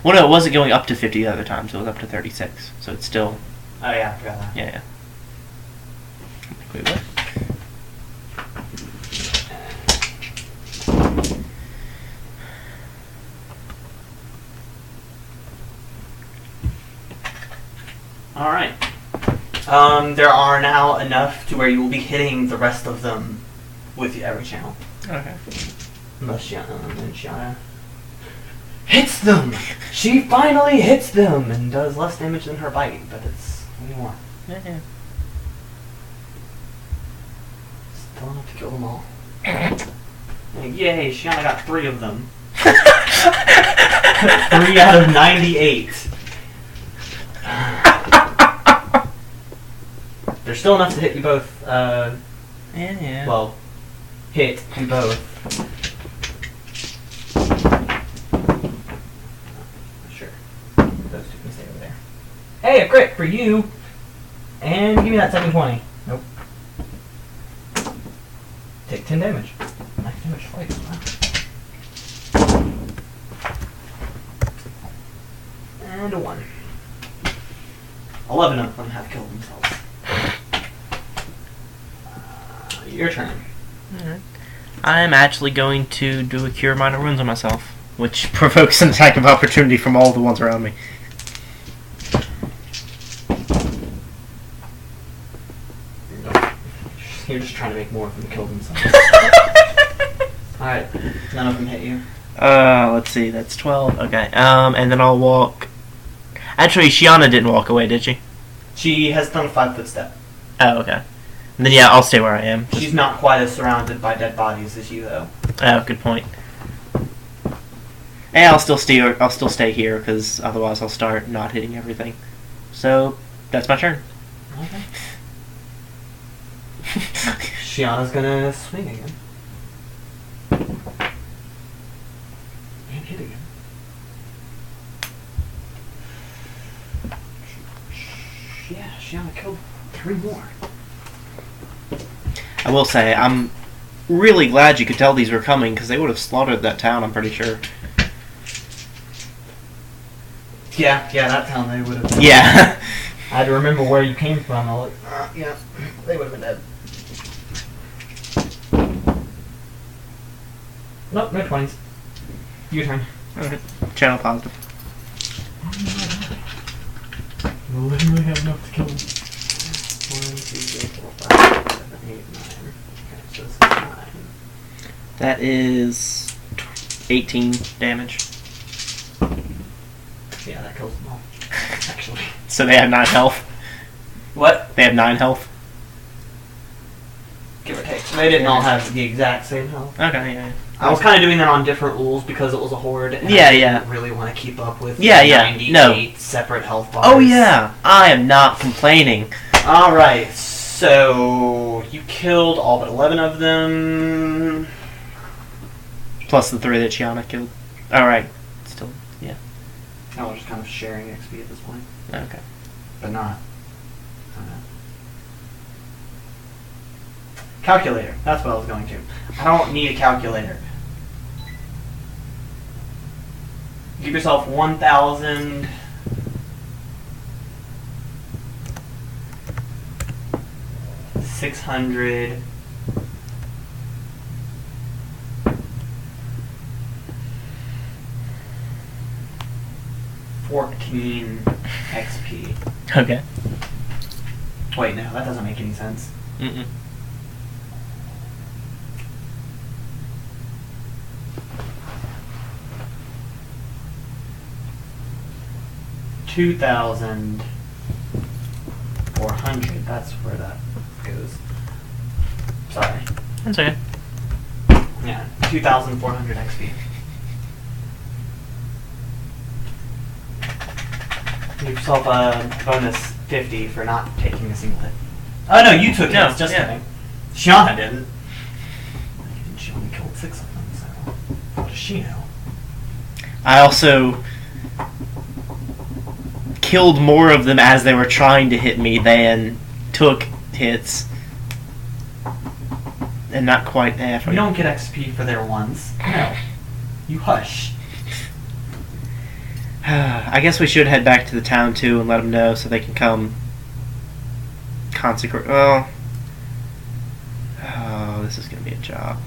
Well, no, it wasn't going up to 50 the other time, so it was up to 36. So it's still... Oh yeah, I forgot that. Yeah. Wait, what? Alright. There are now enough to where you will be hitting the rest of them with every channel. Okay. Unless Shiana hits them! She finally hits them and does less damage than her bite, but it's what do you want? Yeah. Still enough to kill them all. And yay, Shiana got 3 of them. 3 out of 98. There's still enough to hit you both, Yeah. well, hit you both. Sure. Those 2 can stay over there. Hey, a crit for you! And give me that 720. Nope. Take 10 damage. Nice damage twice. Wow. And a 1. 11 of them have killed themselves. Your turn. Alright. I am actually going to do a Cure Minor Wounds on myself, which provokes an attack of opportunity from all the ones around me. You're just trying to make more of them kill themselves. Alright, none of them hit you. Let's see, that's 12. Okay, and then I'll walk... Actually, Shiana didn't walk away, did she? She has done a 5-foot step. Oh, okay. And then, yeah, I'll stay where I am. She's not quite as surrounded by dead bodies as you, though. Oh, good point. And I'll still stay here, because otherwise I'll start not hitting everything. So, that's my turn. Okay. Shiana's gonna swing again. And hit again. Yeah, Shiana killed 3 more. I will say, I'm really glad you could tell these were coming, because they would have slaughtered that town, I'm pretty sure. Yeah, that town they would have. Yeah. I had to remember where you came from. Yeah, they would have been dead. Nope, no 20s. Your turn. Okay. Channel positive. We'll literally have enough to kill them. 1, 2, 3, 4, 5, 6, 7, 8, 9. Okay, so this is 9. That is 18 damage. Yeah, that kills them all. Actually. So they have 9 health. What? They have 9 health. Give or take. They didn't all have the exact same health. Okay, yeah. I was kind of doing that on different rules because it was a horde. And Yeah, I didn't really want to keep up with 98 separate health bars. Oh yeah, I am not complaining. Alright, so you killed all but 11 of them. Plus the 3 that Shiana killed. Alright, still, yeah. Oh, we're just kind of sharing XP at this point. Okay. But not. Calculator. That's what I was going to. I don't need a calculator. Give yourself 1,000. $600. $14 XP. Okay. Wait, no, that doesn't make any sense. Mm-mm. $2,400. That's where that goes. Sorry. That's okay. Yeah, 2,400 XP. Give yourself a bonus 50 for not taking a single hit. Oh no, you took hits, just kidding. Shiana didn't. She only killed 6 of them, so what does she know? I also killed more of them as they were trying to hit me than took hits. And not quite half. You don't get XP for their ones. No. You hush. I guess we should head back to the town too and let them know so they can come consecrate. Oh, this is going to be a job.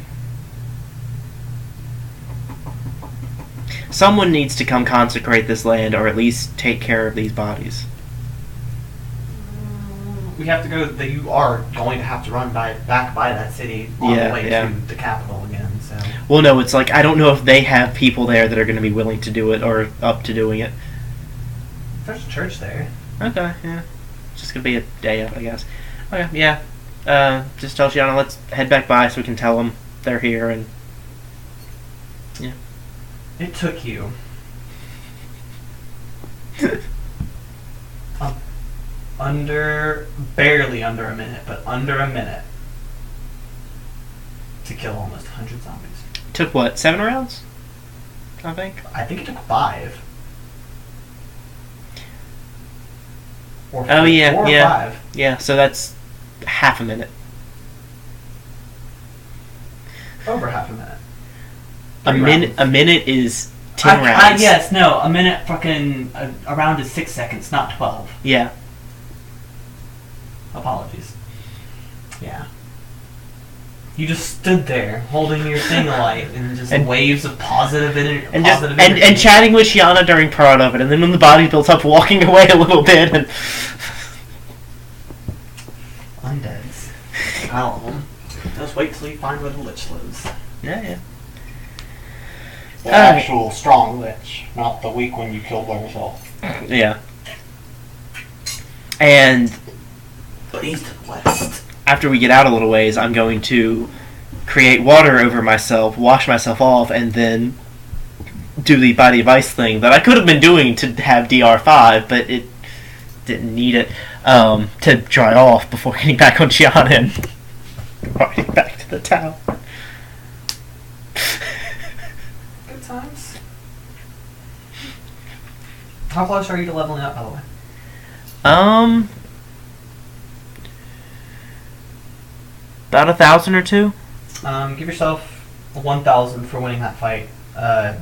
Someone needs to come consecrate this land, or at least take care of these bodies. We have to go. You are going to have to run back by that city on the way to the capital again. So. Well, no, it's like I don't know if they have people there that are going to be willing to do it or up to doing it. There's a church there. Okay, yeah. It's just going to be a day up, I guess. Okay, yeah. Just tell Gianna, let's head back by so we can tell them they're here and... Yeah. It took you... barely under a minute, but under a minute to kill almost 100 zombies. Took what, 7 rounds? I think it took 5. Or 4 or 5. Yeah, so that's half a minute. Over half a minute. A minute is 10 rounds. Yes, no, a minute fucking... a round is 6 seconds, not 12. Yeah. Apologies. Yeah. You just stood there, holding your thing alight, and just waves of positive energy. And chatting with Shiana during part of it, and then when the body built up, walking away a little bit, and... Undeads. Well, just wait till you find where the lich lives. Yeah. The actual strong lich, not the weak one you killed by yourself. Yeah. And... But he's to the west. After we get out a little ways, I'm going to create water over myself, wash myself off, and then do the body of ice thing that I could have been doing to have DR5, but it didn't need it. to dry off before getting back on Gianna and riding back to the town. Good times. How close are you to leveling up, by the way? About 1,000 or 2. Give yourself 1,000 for winning that fight. Fight.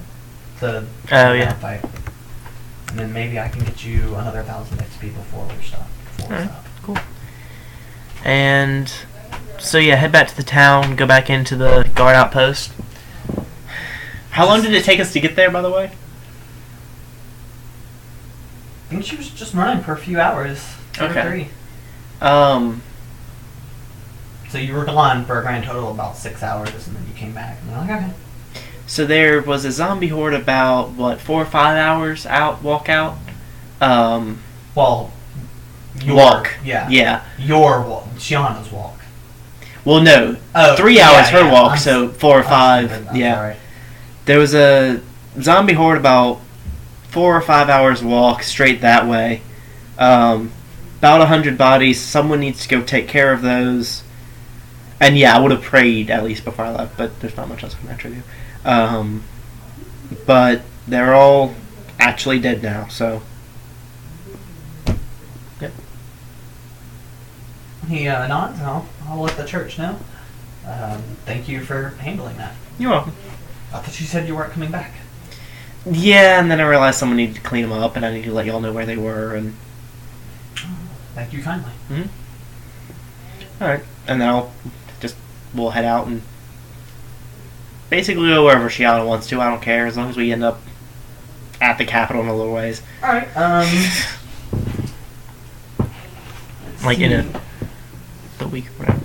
And then maybe I can get you another 1,000 XP before we stop. Alright, cool. And so yeah, head back to the town, go back into the guard outpost. How long did it take us to get there, by the way? I think she was just running for a few hours. 2 or 3. So you were gone for a grand total of about 6 hours, and then you came back, and you're like, okay. So there was a zombie horde about, 4 or 5 hours walk out? Well, walk. Yeah. Your walk. Shiana's walk. Well, no. 3 hours her walk, so 4 or 5. Yeah. Sorry. There was a zombie horde about 4 or 5 hours walk straight that way. About 100 bodies. Someone needs to go take care of those. And yeah, I would have prayed at least before I left, but there's not much else I can actually do. But they're all actually dead now, so. Yep. He nods. I'll let the church know. Thank you for handling that. You're welcome. I thought you said you weren't coming back. Yeah, and then I realized someone needed to clean them up, and I need to let y'all know where they were, and. Thank you kindly. Mm-hmm. Alright, and then we'll head out and basically go wherever Shiana wants to. I don't care, as long as we end up at the capital in a little ways. Alright, like in the week or whatever.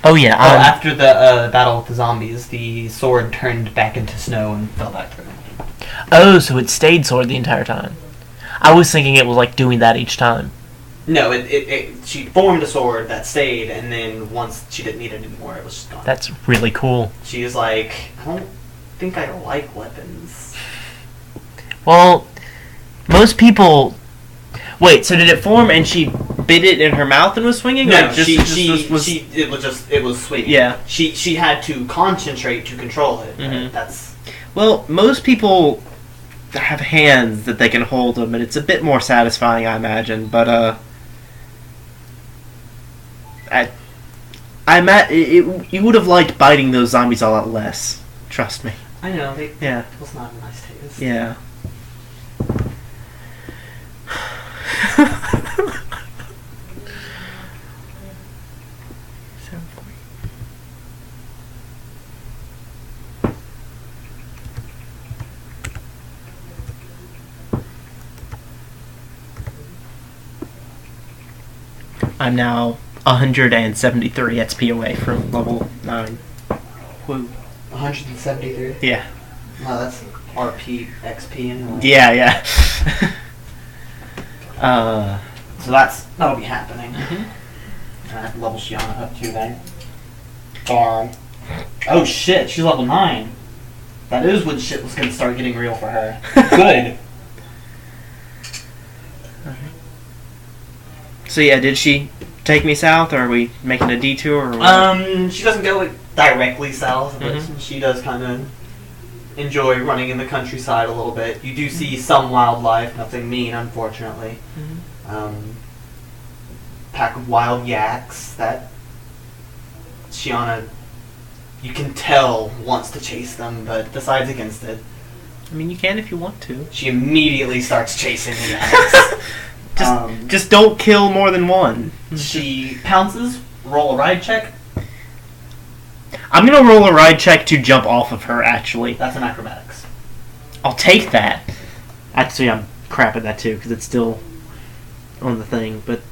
Oh yeah. After the battle with the zombies, the sword turned back into snow and fell back through. Oh, so it stayed sword the entire time. I was thinking it was like doing that each time. No, she formed a sword that stayed, and then once she didn't need it anymore, it was just gone. That's really cool. She was like, I don't think I like weapons. Well, most people. Wait, so did it form and she bit it in her mouth and was swinging? No, or it was swinging. Yeah. She had to concentrate to control it. Mm-hmm. That's. Well, most people have hands that they can hold them, and it's a bit more satisfying, I imagine. But you would have liked biting those zombies a lot less. Trust me. I know. Yeah. It was not a nice taste. Yeah. I'm now 173 XP away from level 9. Woo. 173? Yeah. Wow, that's RP XP anyway. Yeah. So that'll be happening. Mm-hmm. I have to level Shiana up too then. Darn. Oh shit, she's level 9. That is when shit was gonna start getting real for her. Good. So yeah, did she take me south, or are we making a detour? Or what? She doesn't go directly south, but Mhm. she does kind of enjoy running in the countryside a little bit. You do see some wildlife, nothing mean, unfortunately. Pack of wild yaks that Shiana, you can tell, wants to chase them, but decides against it. I mean, you can if you want to. She immediately starts chasing the yaks. Just don't kill more than one. She pounces, roll a ride check. I'm gonna roll a ride check to jump off of her, actually. That's an acrobatics. I'll take that. Actually, I'm crap at that too, because it's still on the thing, but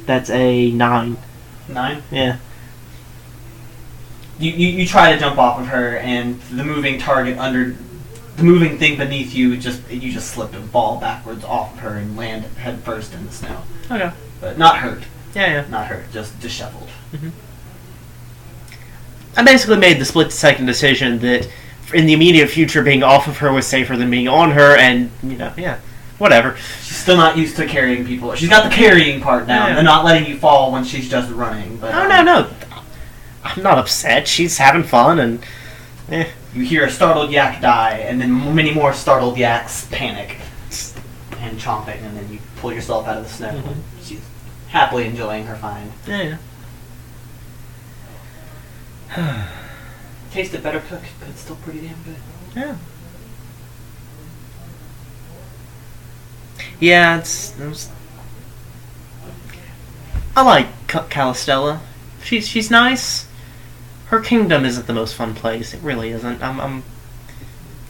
that's a 9. 9? Yeah. You try to jump off of her, and the moving target under the moving thing beneath you, you just slip and fall backwards off of her and land head first in the snow. Okay. but not hurt. Yeah. Not hurt, just disheveled. I basically made the split-second decision that in the immediate future, being off of her was safer than being on her, and, whatever. She's still not used to carrying people. She's got the carrying part down. Yeah. They're not letting you fall when she's just running. But, No. I'm not upset. She's having fun, and... You hear a startled yak die, and then many more startled yaks panic and chomping, and then you pull yourself out of the snow. She's happily enjoying her find. Yeah. Tasted better cooked, but it's still pretty damn good. Yeah. Yeah, I like Calistella. She's nice. Her kingdom isn't the most fun place. It really isn't. I'm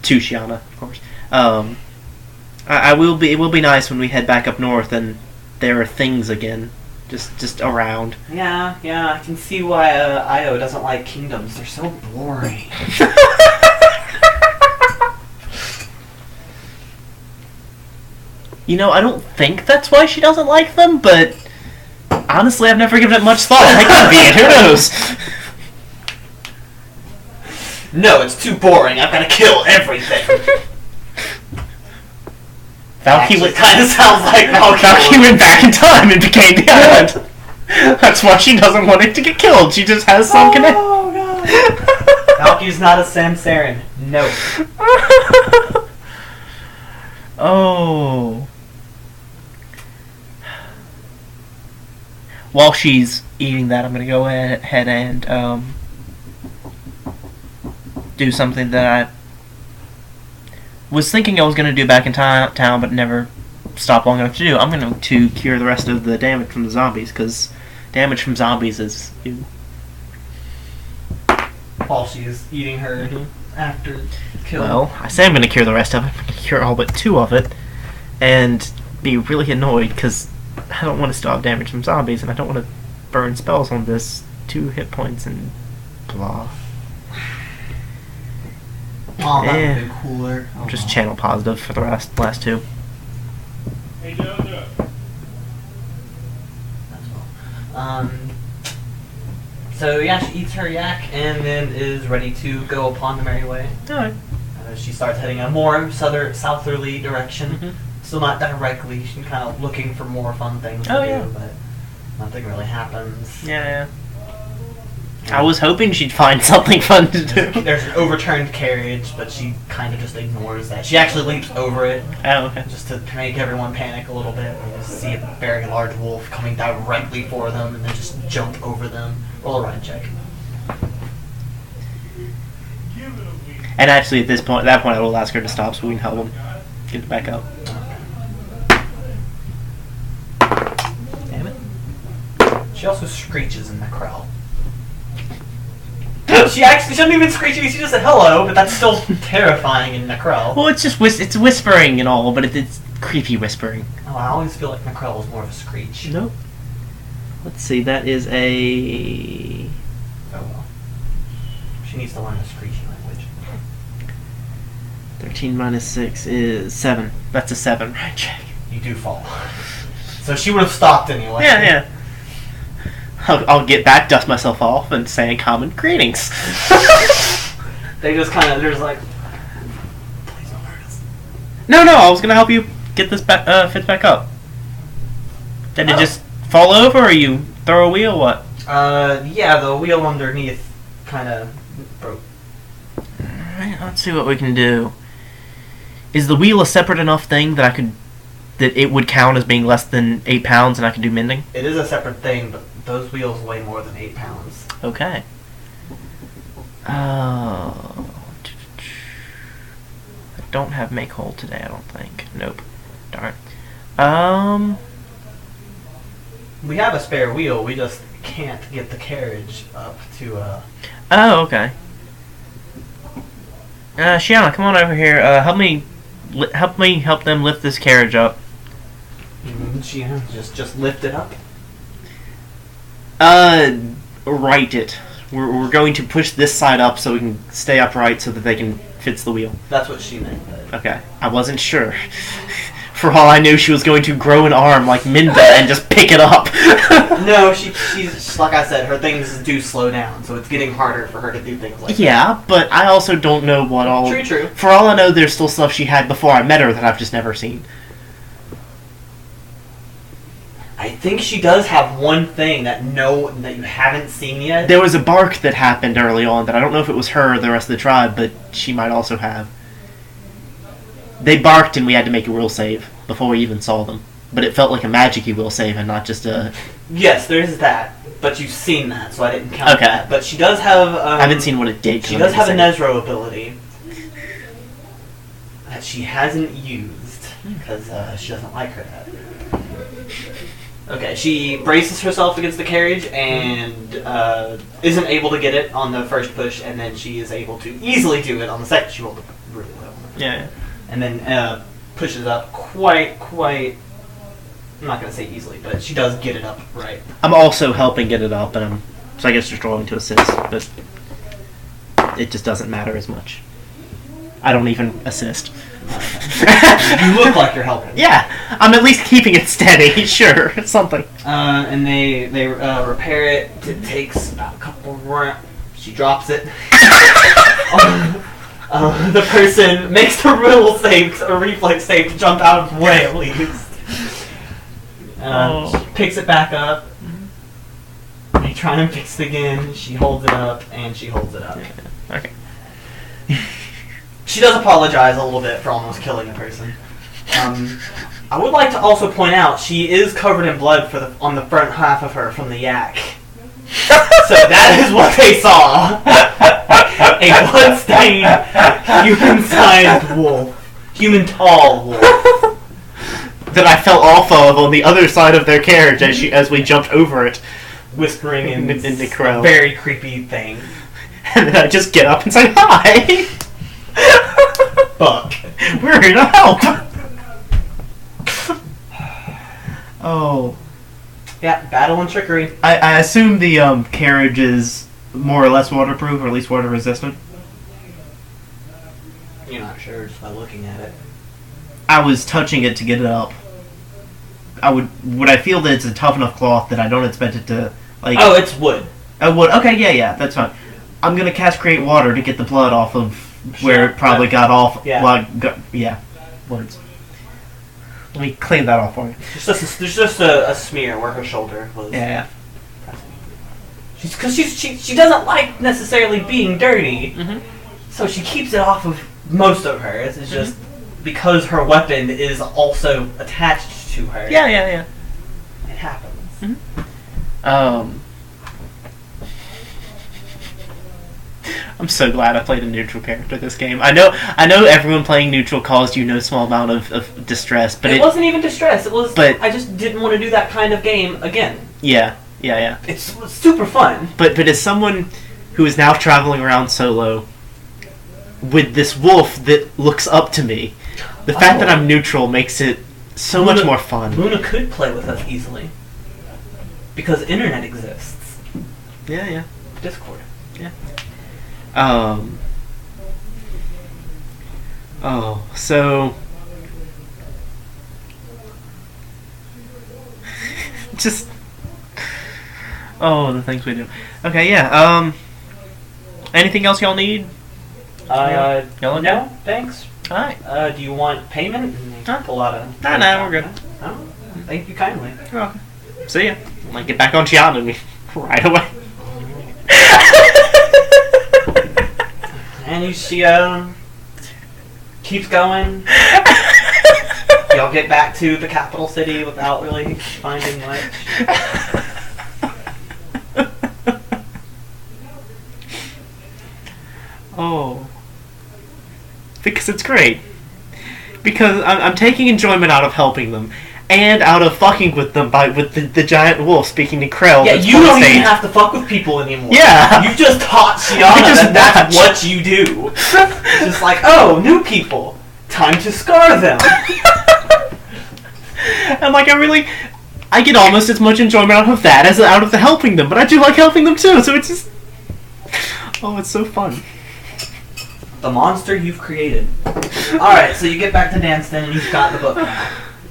Tushiana, of course. I will be. It will be nice when we head back up north and there are things again, just around. Yeah. I can see why Io doesn't like kingdoms. They're so boring. I don't think that's why she doesn't like them, but honestly, I've never given it much thought. That could be it. Who knows? No, it's too boring. I've got to kill everything. Valky kind of sounds like Valky went back in time and became the island. That's why she doesn't want it to get killed. She just has some connection. Oh, God. Valky's not a Samsarin. No. Oh. While she's eating that, I'm going to go ahead and do something that I was thinking I was going to do back in town, but never stopped long enough to do. I'm going to cure the rest of the damage from the zombies, because damage from zombies is... While she is eating her after killing. Well, I say I'm going to cure the rest of it. I'm going to cure all but 2 of it, and be really annoyed, because I don't want to still have damage from zombies, and I don't want to burn spells on this 2 hit points and blah. Oh, that would have been cooler. Just channel positive for the last 2. Hey, Jojo. So yeah, she eats her yak and then is ready to go upon the merry way. Alright. She starts heading a more southerly direction. Still not directly. She's kind of looking for more fun things to do, but nothing really happens. Yeah. I was hoping she'd find something fun to do. There's an overturned carriage, but she kind of just ignores that. She actually leaps over it. Oh, okay. Just to make everyone panic a little bit. You just see a very large wolf coming directly for them, and then just jump over them. Roll a ride check. And actually, at that point, I will ask her to stop so we can help him get back up. Damn it. She also screeches in the crowd. She doesn't even screech. She just said hello, but that's still terrifying in Necrel. Well, it's just it's whispering and all, but it's creepy whispering. Oh, I always feel like Necrel is more of a screech. Nope. Let's see, that is a... Oh well. She needs to learn a screeching language. 13 minus 6 is 7. That's a 7, right, check. You do fall. So she would have stopped anyway. Yeah. I'll get back, dust myself off, and say common greetings. They're just like, please don't hurt us. No, I was gonna help you get this Fitz back up. Did it just fall over, or you throw a wheel, what? Yeah, the wheel underneath kind of broke. Alright, let's see what we can do. Is the wheel a separate enough thing that it would count as being less than 8 pounds and I could do mending? It is a separate thing, but those wheels weigh more than 8 pounds. Okay. I don't have make whole today, I don't think. Nope. Darn. We have a spare wheel, we just can't get the carriage up to, Oh, okay. Shiana, come on over here. Help me help them lift this carriage up. Just lift it up? Right it. We're going to push this side up so we can stay upright so that they can fix the wheel. That's what she meant. But Okay. I wasn't sure. For all I knew, she was going to grow an arm like Minda and just pick it up. No, she's like I said, her things do slow down, so it's getting harder for her to do things like that. Yeah, but I also don't know what all... True. For all I know, there's still stuff she had before I met her that I've just never seen. I think she does have one thing that you haven't seen yet. There was a bark that happened early on that I don't know if it was her or the rest of the tribe, but she might also have. They barked and we had to make a will save before we even saw them. But it felt like a magic-y will save and not just a... Yes, there is that. But you've seen that, so I didn't count that. But she does have... I haven't seen what it did. She does have a Nezro ability that she hasn't used because she doesn't like her that. Okay, she braces herself against the carriage and isn't able to get it on the first push, and then she is able to easily do it on the second. She rolled really well. Yeah. And then pushes up quite... I'm not going to say easily, but she does get it up right. I'm also helping get it up, and so I guess just rolling to assist, but it just doesn't matter as much. I don't even assist. You look like you're helping. Yeah, I'm at least keeping it steady. Sure, something. And they repair it. It takes about a couple rounds. She drops it. The person makes a will save, a reflex save to jump out of the way at least. She picks it back up. They try and fix it again. She holds it up, and she holds it up. Okay. She does apologize a little bit for almost killing a person. I would like to also point out she is covered in blood on the front half of her from the yak. So that is what they saw. A blood-stained, human-sized wolf. Human-tall wolf. That I fell off of on the other side of their carriage as we jumped over it. Whispering in the crow. A very creepy thing. And then I just get up and say, hi! Fuck. We're here to help! Oh. Yeah, battle and trickery. I assume the carriage is more or less waterproof, or at least water resistant. You're not sure just by looking at it. I was touching it to get it up. Would I feel that it's a tough enough cloth that I don't expect it to, like... Oh, it's wood. Oh, wood. Okay, yeah, that's fine. I'm gonna cast Create Water to get the blood off of where it probably got off. Yeah. Well, words. Let me clean that off for you. There's just a smear where her shoulder was. Yeah. Because she doesn't like necessarily being dirty, so she keeps it off of most of hers. It's just because her weapon is also attached to her. Yeah. It happens. I'm so glad I played a neutral character this game. I know everyone playing neutral caused you no small amount of distress, but it wasn't even distress. It was. But I just didn't want to do that kind of game again. Yeah. It's super fun. But as someone who is now traveling around solo with this wolf that looks up to me, the fact that I'm neutral makes it so much more fun. Luna could play with us easily because internet exists. Yeah. Discord. Yeah. So just the things we do. Okay, yeah. Anything else y'all need? No, thanks. Alright. Do you want payment? Pull out a... No, we're good. Oh, thank you kindly. You're welcome. See ya. Like, get back on Chiana right away. And she keeps going. Y'all get back to the capital city without really finding much. Because it's great. Because I'm taking enjoyment out of helping them. And out of fucking with them with the giant wolf speaking to Krell. Yeah, you don't even have to fuck with people anymore. Yeah. You just taught Shiana that's what you do. Just like, new people. Time to scar them. And like, I get almost as much enjoyment out of that as out of the helping them. But I do like helping them too, so it's just... it's so fun. The monster you've created. Alright, so you get back to Danston and you've got the book.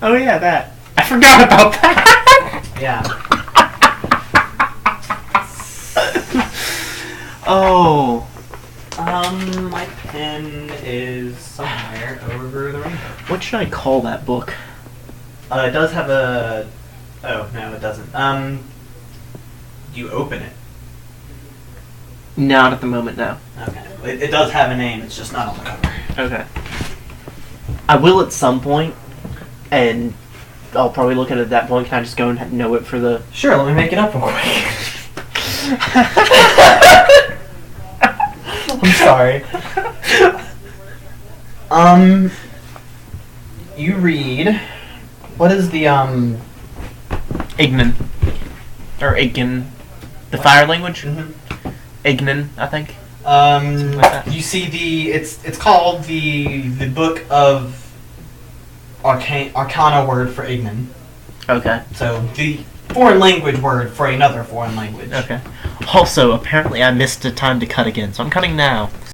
Oh yeah, that. I forgot about that. Yeah. Oh. My pen is somewhere over the rainbow. What should I call that book? It does have a... Oh, no, it doesn't. You open it. Not at the moment, no. Okay. It does have a name, it's just not on the cover. Okay. I will at some point, and I'll probably look at it at that point. Can I just go and know it for the... Sure, let me make it up real quick. I'm sorry. You read... What is the, Ignan. Or Ignan. The fire language? Mhm. Ignan, I think. Something like that. You see it's called the Book of Arcana word for Ignan. Okay. So the foreign language word for another foreign language. Okay. Also, apparently I missed the time to cut again, so I'm cutting now.